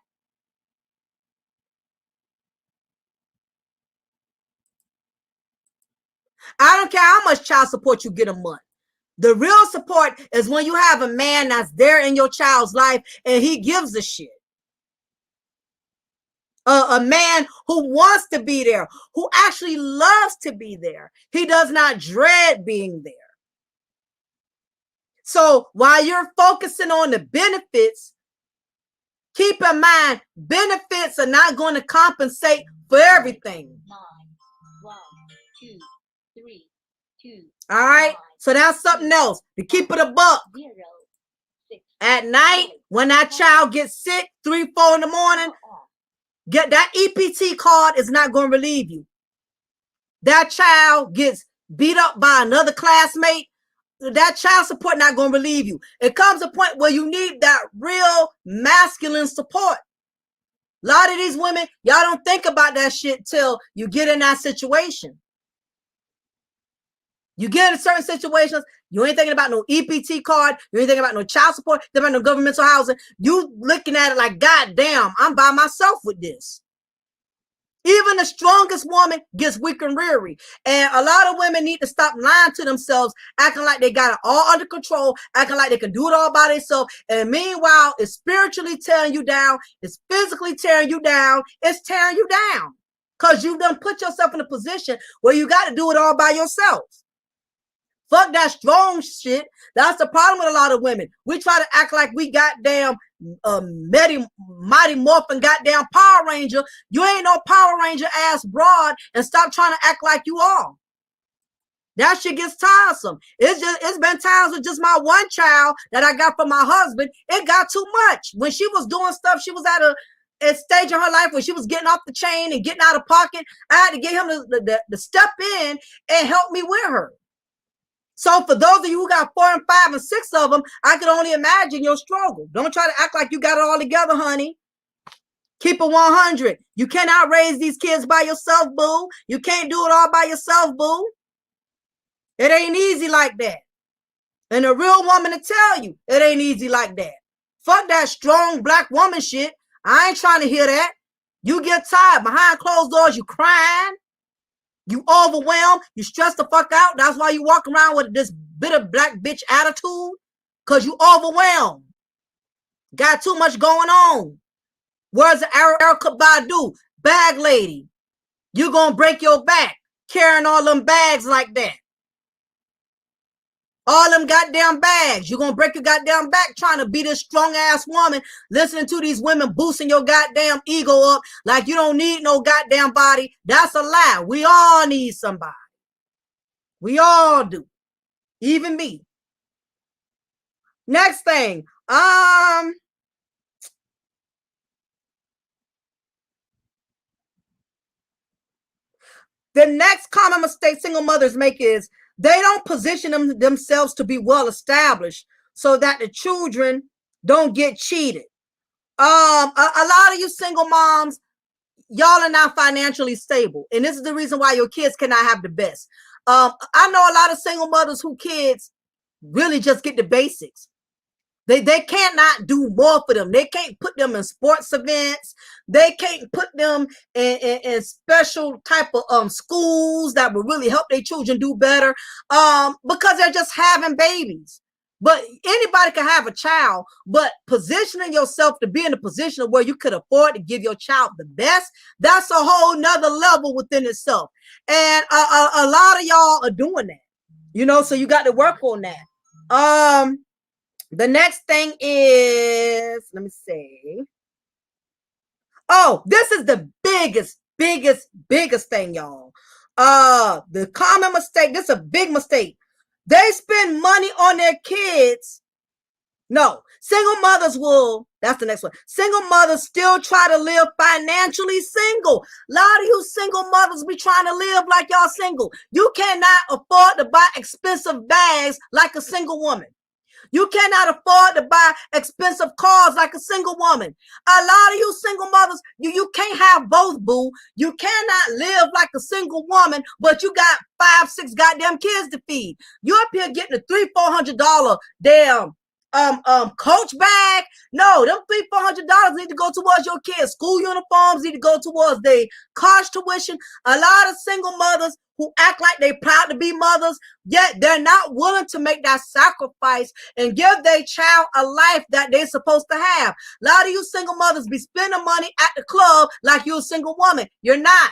I don't care how much child support you get a month. The real support is when you have a man that's there in your child's life and he gives a shit. A man who wants to be there, who actually loves to be there. He does not dread being there. So while you're focusing on the benefits, keep in mind, benefits are not going to compensate for everything. 9, 1, 2, 3, 2. All right. 9, so that's something else. To keep it a buck. 0, 6, at night, 8, when that child gets sick, 3, 4 in the morning, get that EPT card is not going to relieve you. That child gets beat up by another classmate. That child support not going to relieve you. It comes a point where you need that real masculine support. A lot of these women, y'all don't think about that shit till you get in that situation. You get in certain situations, you ain't thinking about no EPT card, you ain't thinking about no child support, you ain't thinking about no governmental housing. You looking at it like, God damn, I'm by myself with this. Even the strongest woman gets weak and weary. And a lot of women need to stop lying to themselves, acting like they got it all under control, acting like they can do it all by themselves. And meanwhile, it's spiritually tearing you down. It's physically tearing you down. It's tearing you down because you done put yourself in a position where you got to do it all by yourself. Fuck that strong shit. That's the problem with a lot of women. We try to act like we goddamn mighty morphin goddamn Power Ranger. You ain't no Power Ranger ass broad, and stop trying to act like you are. That shit gets tiresome. It's been times with just my one child that I got from my husband. It got too much. When she was doing stuff, she was at a stage in her life where she was getting off the chain and getting out of pocket. I had to get him to step in and help me with her. So for those of you who got 4 and 5 and 6 of them, I can only imagine your struggle. Don't try to act like you got it all together, honey. Keep it 100. You cannot raise these kids by yourself, boo. You can't do it all by yourself, boo. It ain't easy like that. And a real woman to tell you, it ain't easy like that. Fuck that strong black woman shit. I ain't trying to hear that. You get tired. Behind closed doors, you crying. You overwhelmed, you stressed the fuck out. That's why you walk around with this bitter black bitch attitude. Because you overwhelmed. Got too much going on. Where's the Erykah Badu? Bag lady. You gonna break your back carrying all them bags like that. All them goddamn bags. You're going to break your goddamn back trying to be this strong ass woman, listening to these women boosting your goddamn ego up like you don't need no goddamn body. That's a lie. We all need somebody. We all do. Even me. Next thing. The next common mistake single mothers make is they don't position themselves to be well established so that the children don't get cheated. A lot of you single moms, y'all are not financially stable. And this is the reason why your kids cannot have the best. I know a lot of single mothers who kids really just get the basics. They cannot do more for them. They can't put them in sports events. They can't put them in special type of schools that will really help their children do better, because they're just having babies. But anybody can have a child, but positioning yourself to be in a position of where you could afford to give your child the best, that's a whole nother level within itself. And a lot of y'all are doing that, you know, so you got to work on that. The next thing is, let me see. Oh, this is the biggest thing, y'all. The common mistake, this is a big mistake. They spend money on their kids. No, single mothers will, that's the next one. Single mothers still try to live financially single. A lot of you single mothers be trying to live like y'all single. You cannot afford to buy expensive bags like a single woman. You cannot afford to buy expensive cars like a single woman. A lot of you single mothers, you can't have both, boo. You cannot live like a single woman, but you got 5-6 goddamn kids to feed. You're up here getting a $300-400 damn Coach bag. No, them $300-400 need to go towards your kids. School uniforms need to go towards their college tuition. A lot of single mothers who act like they proud to be mothers, yet they're not willing to make that sacrifice and give their child a life that they're supposed to have. A lot of you single mothers be spending money at the club like you're a single woman. You're not.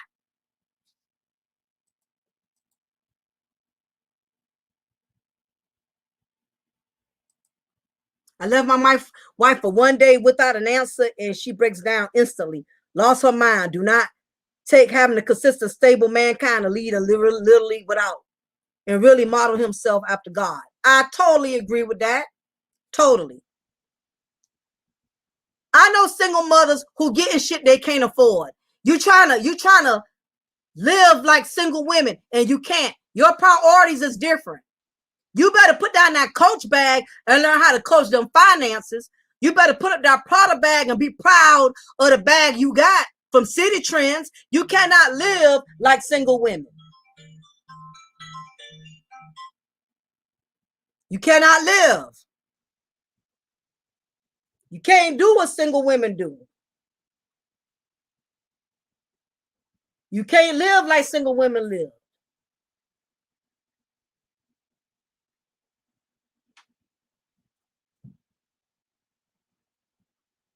I left my wife for one day without an answer, and she breaks down instantly. Lost her mind. Do not take having a consistent, stable mankind to lead a literally without and really model himself after God. I totally agree with that. Totally. I know single mothers who getting shit they can't afford. You trying to live like single women, and you can't. Your priorities is different. You better put down that Coach bag and learn how to coach them finances. You better put up that Prada bag and be proud of the bag you got from City Trends. You cannot live like single women. You cannot live. You can't do what single women do. You can't live like single women live.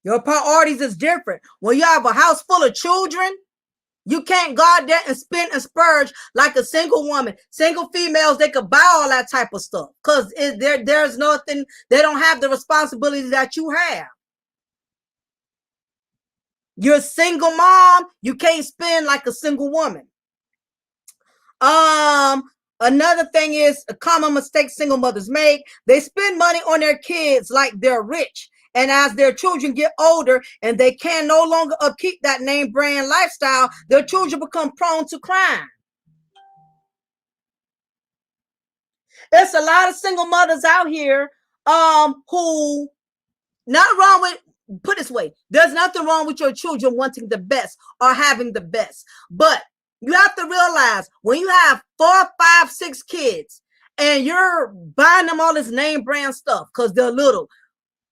Your priorities is different. When you have a house full of children, you can't go out there and spend and splurge like a single woman. Single females, they could buy all that type of stuff because there's nothing, they don't have the responsibilities that you have. You're a single mom, you can't spend like a single woman. Another thing is a common mistake single mothers make. They spend money on their kids like they're rich. And as their children get older and they can no longer upkeep that name brand lifestyle, their children become prone to crime. There's a lot of single mothers out here who, not wrong with, put this way, there's nothing wrong with your children wanting the best or having the best. But you have to realize when you have 4, 5, 6 kids and you're buying them all this name brand stuff because they're little,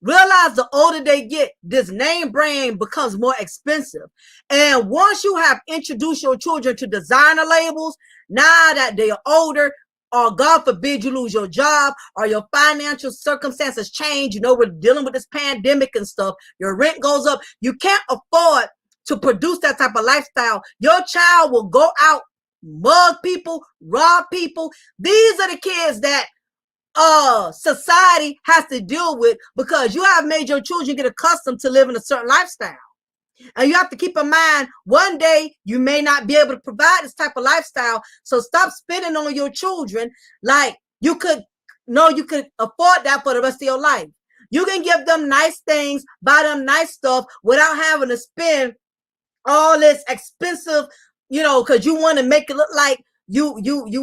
realize the older they get, this name brand becomes more expensive. And once you have introduced your children to designer labels, now that they are older, or God forbid you lose your job or your financial circumstances change, you know, we're dealing with this pandemic and stuff, your rent goes up, you can't afford to produce that type of lifestyle. Your child will go out, mug people, rob people. These are the kids that society has to deal with because you have made your children get accustomed to living a certain lifestyle. And you have to keep in mind, one day you may not be able to provide this type of lifestyle. So stop spending on your children like you could afford that for the rest of your life. You can give them nice things, buy them nice stuff without having to spend all this expensive, you know, because you want to make it look like you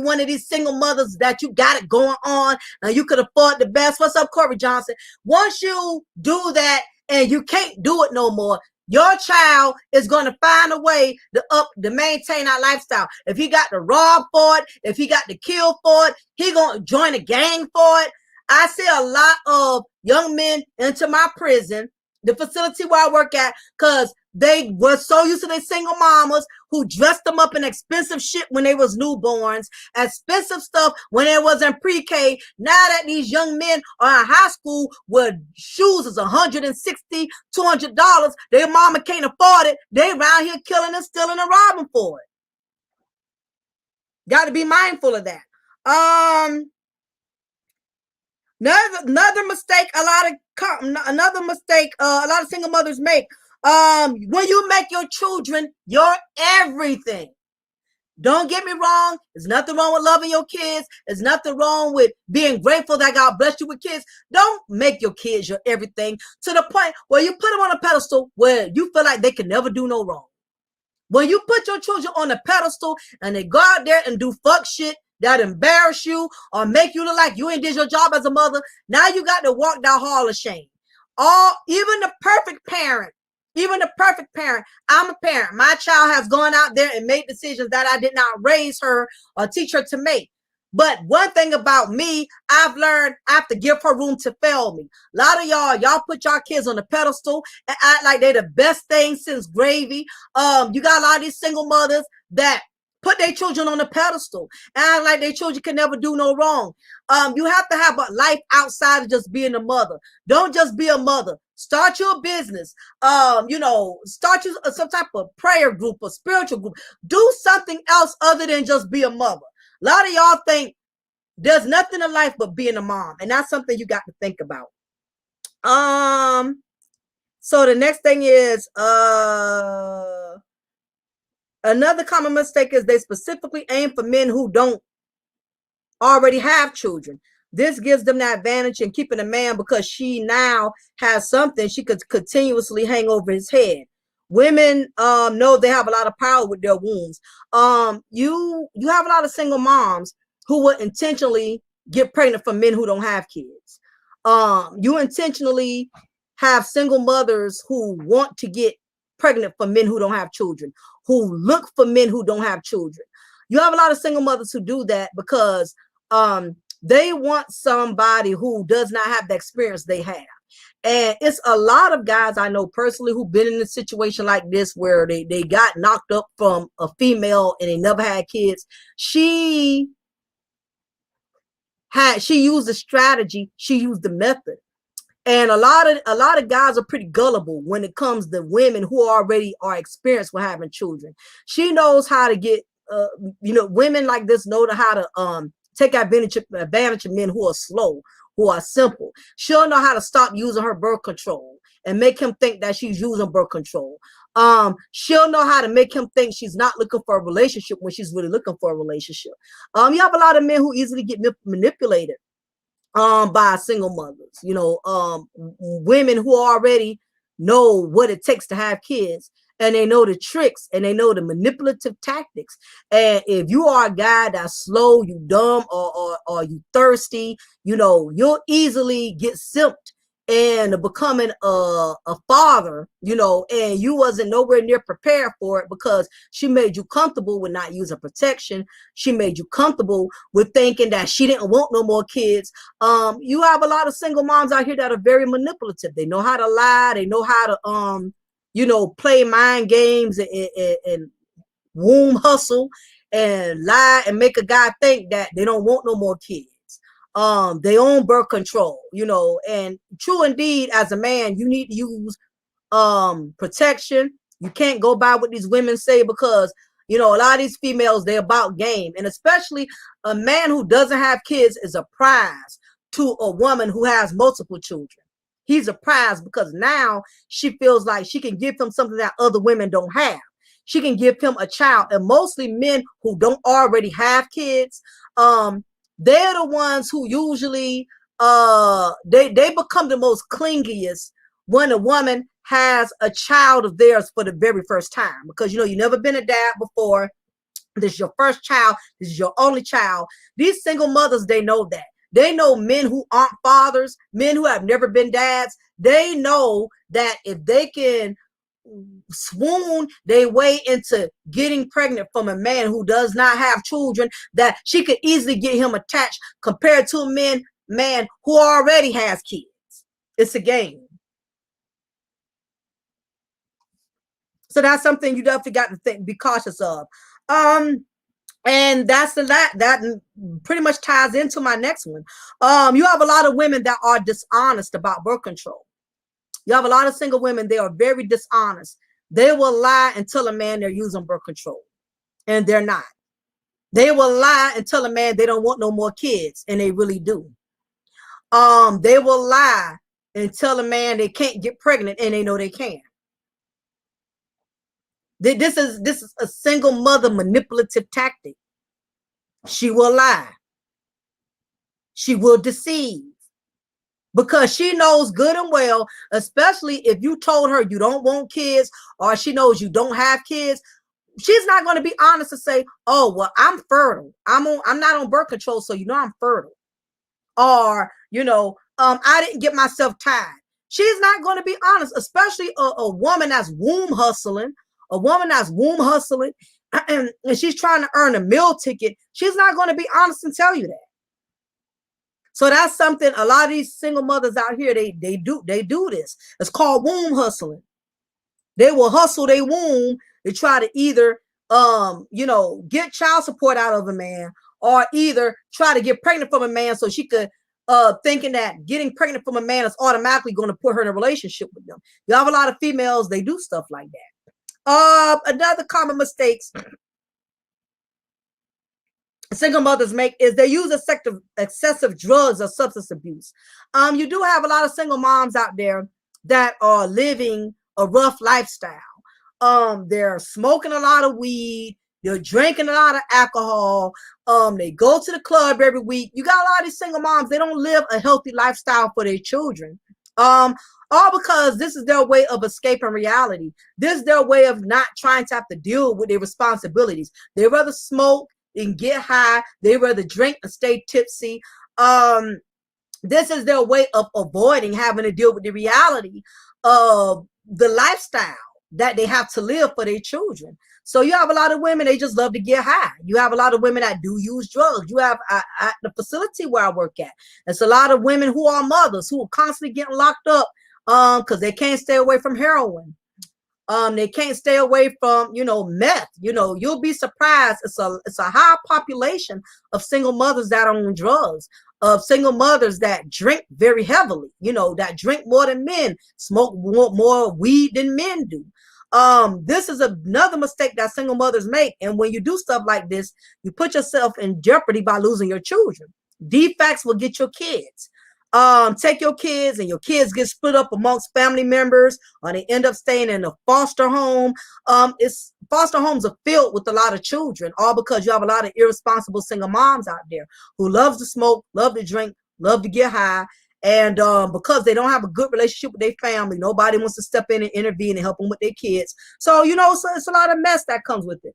one of these single mothers that you got it going on and you could afford the best. What's up, Corey Johnson? Once you do that and you can't do it no more, your child is going to find a way to maintain that lifestyle. If he got to rob for it, if he got to kill for it, he going to join a gang for it. I see a lot of young men into my prison, the facility where I work at, because they were so used to their single mamas who dressed them up in expensive shit when they was newborns, expensive stuff when they was in pre-K. Now that these young men are in high school with shoes is $160, $200, their mama can't afford it. They around here killing and stealing and robbing for it. Got to be mindful of that. Another mistake a lot of single mothers make. When you make your children your everything. Don't get me wrong. There's nothing wrong with loving your kids. There's nothing wrong with being grateful that God blessed you with kids. Don't make your kids your everything to the point where you put them on a pedestal where you feel like they can never do no wrong. When you put your children on a pedestal and they go out there and do fuck shit that embarrass you or make you look like you ain't did your job as a mother, now you got to walk down hall of shame. Even the perfect parent, I'm a parent. My child has gone out there and made decisions that I did not raise her or teach her to make. But one thing about me, I've learned I have to give her room to fail me. A lot of y'all put y'all kids on a pedestal and act like they're the best thing since gravy. You got a lot of these single mothers that put their children on a pedestal and act like their children can never do no wrong. You have to have a life outside of just being a mother. Don't just be a mother. Start your business. Start you some type of prayer group or spiritual group. Do something else other than just be a mother. A lot of y'all think there's nothing in life but being a mom, and that's something you got to think about. So the next thing is another common mistake is they specifically aim for men who don't already have children. This gives them the advantage in keeping a man because she now has something she could continuously hang over his head. Women know they have a lot of power with their wombs. You have a lot of single moms who would intentionally get pregnant from men who don't have kids. You intentionally have single mothers who want to get pregnant from men who don't have children, who look for men who don't have children. You have a lot of single mothers who do that because they want somebody who does not have the experience they have. And it's a lot of guys I know personally who've been in a situation like this where they got knocked up from a female and they never had kids. She used the strategy, she used the method. And a lot of guys are pretty gullible when it comes to women who already are experienced with having children. She knows how to get women like this know how to take advantage of men who are slow, who are simple. She'll know how to stop using her birth control and make him think that she's using birth control. She'll know how to make him think she's not looking for a relationship when she's really looking for a relationship. You have a lot of men who easily get manipulated by single mothers, women who already know what it takes to have kids. And they know the tricks and they know the manipulative tactics. And if you are a guy that's slow, you dumb, or you thirsty, you'll easily get simped and becoming a father, and you wasn't nowhere near prepared for it because she made you comfortable with not using protection. She made you comfortable with thinking that she didn't want no more kids. You have a lot of single moms out here that are very manipulative. They know how to lie. They know how to, play mind games and womb hustle and lie and make a guy think that they don't want no more kids. They own birth control, and true indeed, as a man, you need to use protection. You can't go by what these women say because, a lot of these females, they're about game. And especially a man who doesn't have kids is a prize to a woman who has multiple children. He's a prize because now she feels like she can give him something that other women don't have. She can give him a child. And mostly men who don't already have kids, they're the ones who usually they become the most clingiest when a woman has a child of theirs for the very first time, because you never been a dad before. This is your first child. This is your only child. These single mothers, they know that. They know men who aren't fathers, men who have never been dads. They know that if they can swoon their way into getting pregnant from a man who does not have children, that she could easily get him attached compared to men man who already has kids. It's a game. So that's something you definitely got to be cautious of. And that's that pretty much ties into my next one. You have a lot of women that are dishonest about birth control. You have a lot of single women, they are very dishonest. They will lie and tell a man they're using birth control, and they're not. They will lie and tell a man they don't want no more kids, and they really do. They will lie and tell a man they can't get pregnant, and they know they can. This is a single mother manipulative tactic. She will lie. She will deceive, because she knows good and well, especially if you told her you don't want kids, or she knows you don't have kids, she's not going to be honest to say, oh, well, I'm fertile. I'm not on birth control, so I'm fertile. Or, I didn't get myself tied. She's not going to be honest, especially a woman that's womb hustling, and she's trying to earn a meal ticket. She's not going to be honest and tell you that. So that's something a lot of these single mothers out here, they do this. It's called womb hustling. They will hustle their womb to try to either get child support out of a man, or either try to get pregnant from a man so she could thinking that getting pregnant from a man is automatically going to put her in a relationship with them. You have a lot of females, they do stuff like that. Another common mistakes single mothers make is they use excessive drugs or substance abuse. You do have a lot of single moms out there that are living a rough lifestyle. They're smoking a lot of weed, they're drinking a lot of alcohol, they go to the club every week. You got a lot of these single moms, they don't live a healthy lifestyle for their children. All because this is their way of escaping reality. This is their way of not trying to have to deal with their responsibilities. They rather smoke and get high. They rather drink and stay tipsy. This is their way of avoiding having to deal with the reality of the lifestyle that they have to live for their children. So you have a lot of women, they just love to get high. You have a lot of women that do use drugs. You have at the facility where I work at, it's a lot of women who are mothers who are constantly getting locked up because they can't stay away from heroin. They can't stay away from, meth. You'll be surprised. It's a high population of single mothers that are on drugs, of single mothers that drink very heavily, that drink more than men, smoke more weed than men do. This is another mistake that single mothers make. And when you do stuff like this, you put yourself in jeopardy by losing your children. Defects will get your kids. Take your kids, and your kids get split up amongst family members, or they end up staying in a foster home. Foster homes are filled with a lot of children, all because you have a lot of irresponsible single moms out there who loves to smoke, love to drink, love to get high. And because they don't have a good relationship with their family, nobody wants to step in and intervene and help them with their kids. So, so it's a lot of mess that comes with it.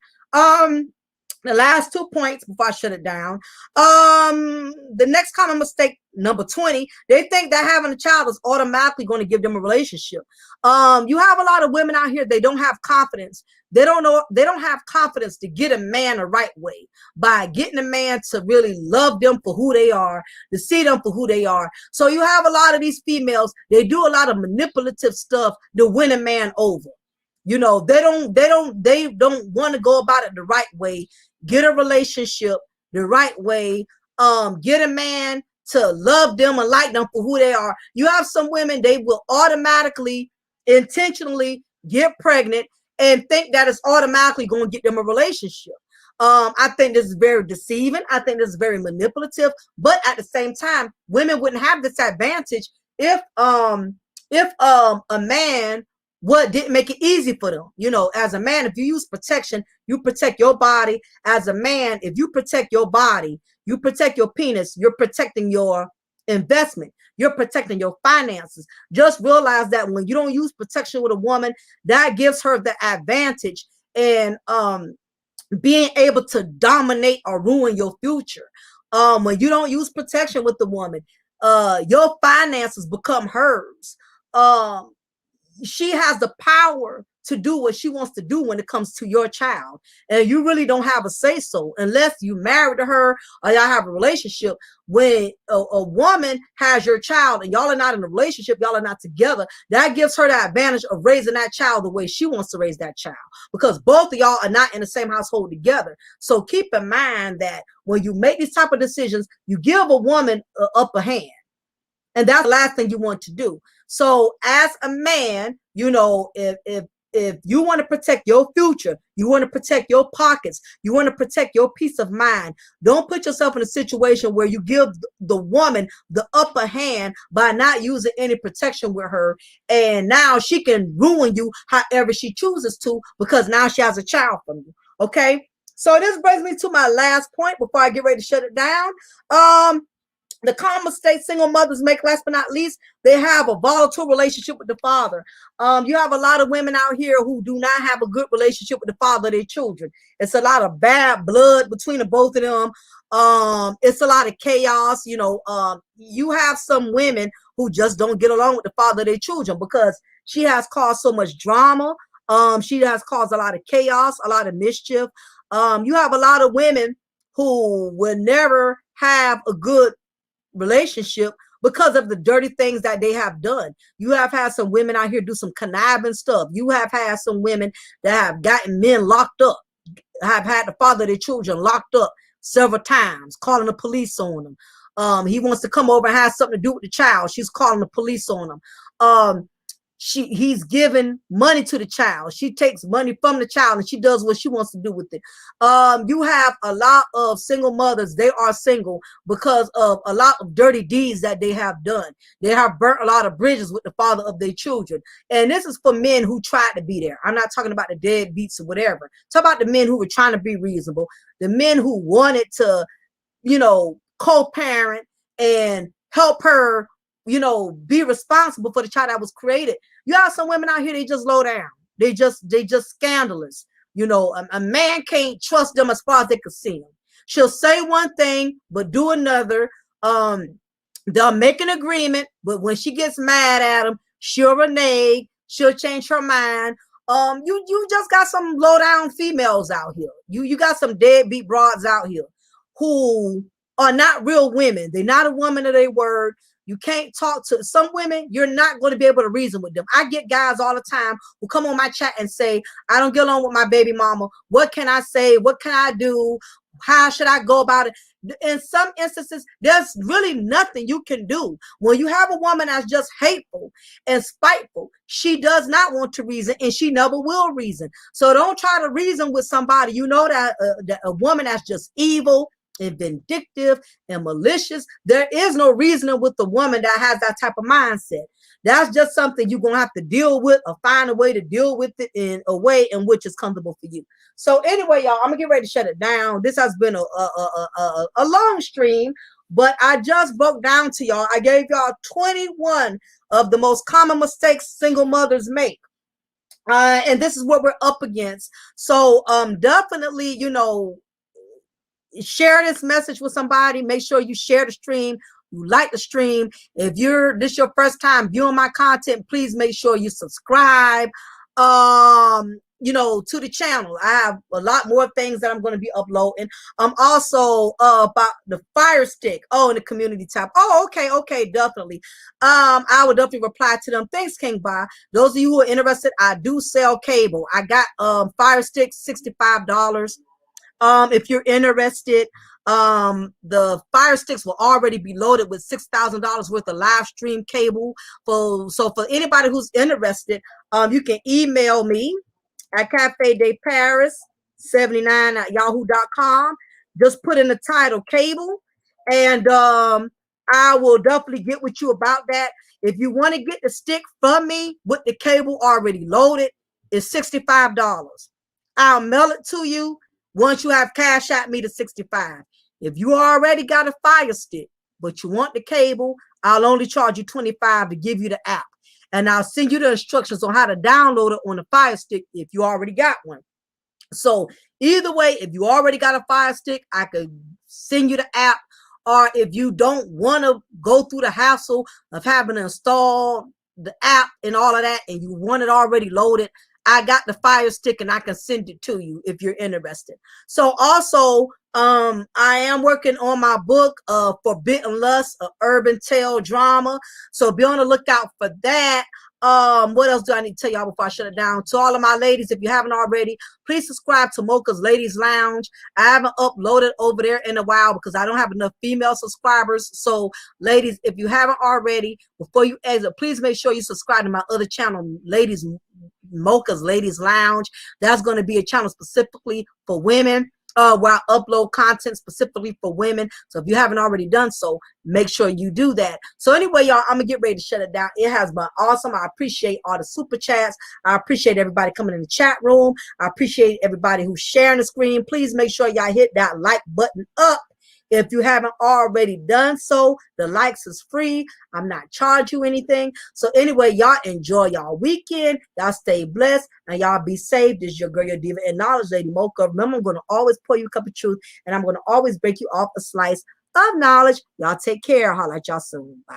The last 2 points before I shut it down. The next common mistake, number 20, they think that having a child is automatically going to give them a relationship. You have a lot of women out here, they don't have confidence. They don't have confidence to get a man the right way, by getting a man to really love them for who they are, to see them for who they are. So you have a lot of these females, they do a lot of manipulative stuff to win a man over. They don't want to go about it the right way. Get a relationship the right way. Get a man to love them and like them for who they are. You have some women, they will automatically, intentionally get pregnant and think that it's automatically going to get them a relationship. I think this is very deceiving. I think this is very manipulative. But at the same time, women wouldn't have this advantage if a man didn't make it easy for them. As a man, if you use protection, you protect your body. As a man, if you protect your body, you protect your penis, you're protecting your investment, you're protecting your finances. Just realize that when you don't use protection with a woman, that gives her the advantage in being able to dominate or ruin your future. When you don't use protection with the woman, your finances become hers. She has the power to do what she wants to do when it comes to your child. And you really don't have a say so unless you married to her or y'all have a relationship. When a woman has your child and y'all are not in a relationship, y'all are not together, that gives her the advantage of raising that child the way she wants to raise that child, because both of y'all are not in the same household together. So keep in mind that when you make these type of decisions, you give a woman an upper hand. And that's the last thing you want to do. So as a man, you know, if you want to protect your future, you want to protect your pockets, you want to protect your peace of mind, don't put yourself in a situation where you give the woman the upper hand by not using any protection with her. And now she can ruin you however she chooses to, because now she has a child from you. Okay. So this brings me to my last point before I get ready to shut it down. The common mistake single mothers make, last but not least, they have a volatile relationship with the father. You have a lot of women out here who do not have a good relationship with the father of their children. It's a lot of bad blood between the both of them. It's a lot of chaos. You know, you have some women who just don't get along with the father of their children because she has caused so much drama. She has caused a lot of chaos, a lot of mischief. You have a lot of women who will never have a good relationship because of the dirty things that they have done. You have had some women out here do some conniving stuff. You have had some women that have gotten men locked up, have had the father of their children locked up several times, calling the police on them. He wants to come over and have something to do with the child. She's calling the police on him. He's giving money to the child. She takes money from the child and she does what she wants to do with it. You have a lot of single mothers. They are single because of a lot of dirty deeds that they have done. They have burnt a lot of bridges with the father of their children. And this is for men who tried to be there. I'm not talking about the deadbeats or whatever. Talk about the men who were trying to be reasonable. The men who wanted to, you know, co-parent and help her, you know, be responsible for the child that was created. You have some women out here, they just low down. They just scandalous. You know, a man can't trust them as far as they can see them. She'll say one thing, but do another. They'll make an agreement, but when she gets mad at them, she'll renege, she'll change her mind. You just got some low down females out here. You got some deadbeat broads out here who are not real women. They're not a woman of their word. You can't talk to some women. You're not going to be able to reason with them. I get guys all the time who come on my chat and say, I don't get along with my baby mama. What can I say? What can I do? How should I go about it? In some instances, there's really nothing you can do. When you have a woman that's just hateful and spiteful, she does not want to reason and she never will reason. So don't try to reason with somebody. You know that a woman that's just evil and vindictive and malicious, there is no reasoning with the woman that has that type of mindset. That's just something you're going to have to deal with or find a way to deal with it in a way in which is comfortable for you. So anyway, y'all, I'm going to get ready to shut it down. This has been a long stream, but I just broke down to y'all. I gave y'all 21 of the most common mistakes single mothers make. And this is what we're up against. So definitely, you know, share this message with somebody. Make sure you share the stream, you like the stream. If this your first time viewing my content, please make sure you subscribe you know, to the channel. I have a lot more things that I'm going to be uploading. Also about the Fire Stick in the community tab. Okay, definitely. I will definitely reply to them. Things came by. Those of you who are interested, I do sell cable. I got Fire Stick, $65. If you're interested, the Fire Sticks will already be loaded with $6,000 worth of live stream cable. So for anybody who's interested, you can email me at cafedayparis79@yahoo.com. Just put in the title cable, and I will definitely get with you about that. If you want to get the stick from me with the cable already loaded, it's $65. I'll mail it to you once you have cash at me to $65. If you already got a Fire Stick, but you want the cable, I'll only charge you $25 to give you the app. And I'll send you the instructions on how to download it on the Fire Stick if you already got one. So either way, if you already got a Fire Stick, I could send you the app. Or if you don't want to go through the hassle of having to install the app and all of that, and you want it already loaded, I got the Fire Stick and I can send it to you if you're interested. So also, I am working on my book, Forbidden Lust, a urban tale drama. So be on the lookout for that. What else do I need to tell y'all before I shut it down? To all of my ladies, if you haven't already, please subscribe to Mocha's Ladies Lounge. I haven't uploaded over there in a while because I don't have enough female subscribers. So ladies, if you haven't already, before you exit, please make sure you subscribe to my other channel, Mocha's Ladies Lounge. That's going to be a channel specifically for women, where I upload content specifically for women. So if you haven't already done so, make sure you do that. So anyway, y'all, I'm gonna get ready to shut it down. It has been awesome. I appreciate all the super chats. I appreciate everybody coming in the chat room. I appreciate everybody who's sharing the screen. Please make sure y'all hit that like button up if you haven't already done so. The likes is free. I'm not charging you anything. So anyway, y'all enjoy y'all weekend. Y'all stay blessed and y'all be safe. This is your girl, your diva and knowledge, Lady Mocha. Remember, I'm going to always pour you a cup of truth, and I'm going to always break you off a slice of knowledge. Y'all take care. Holla at y'all soon. Bye.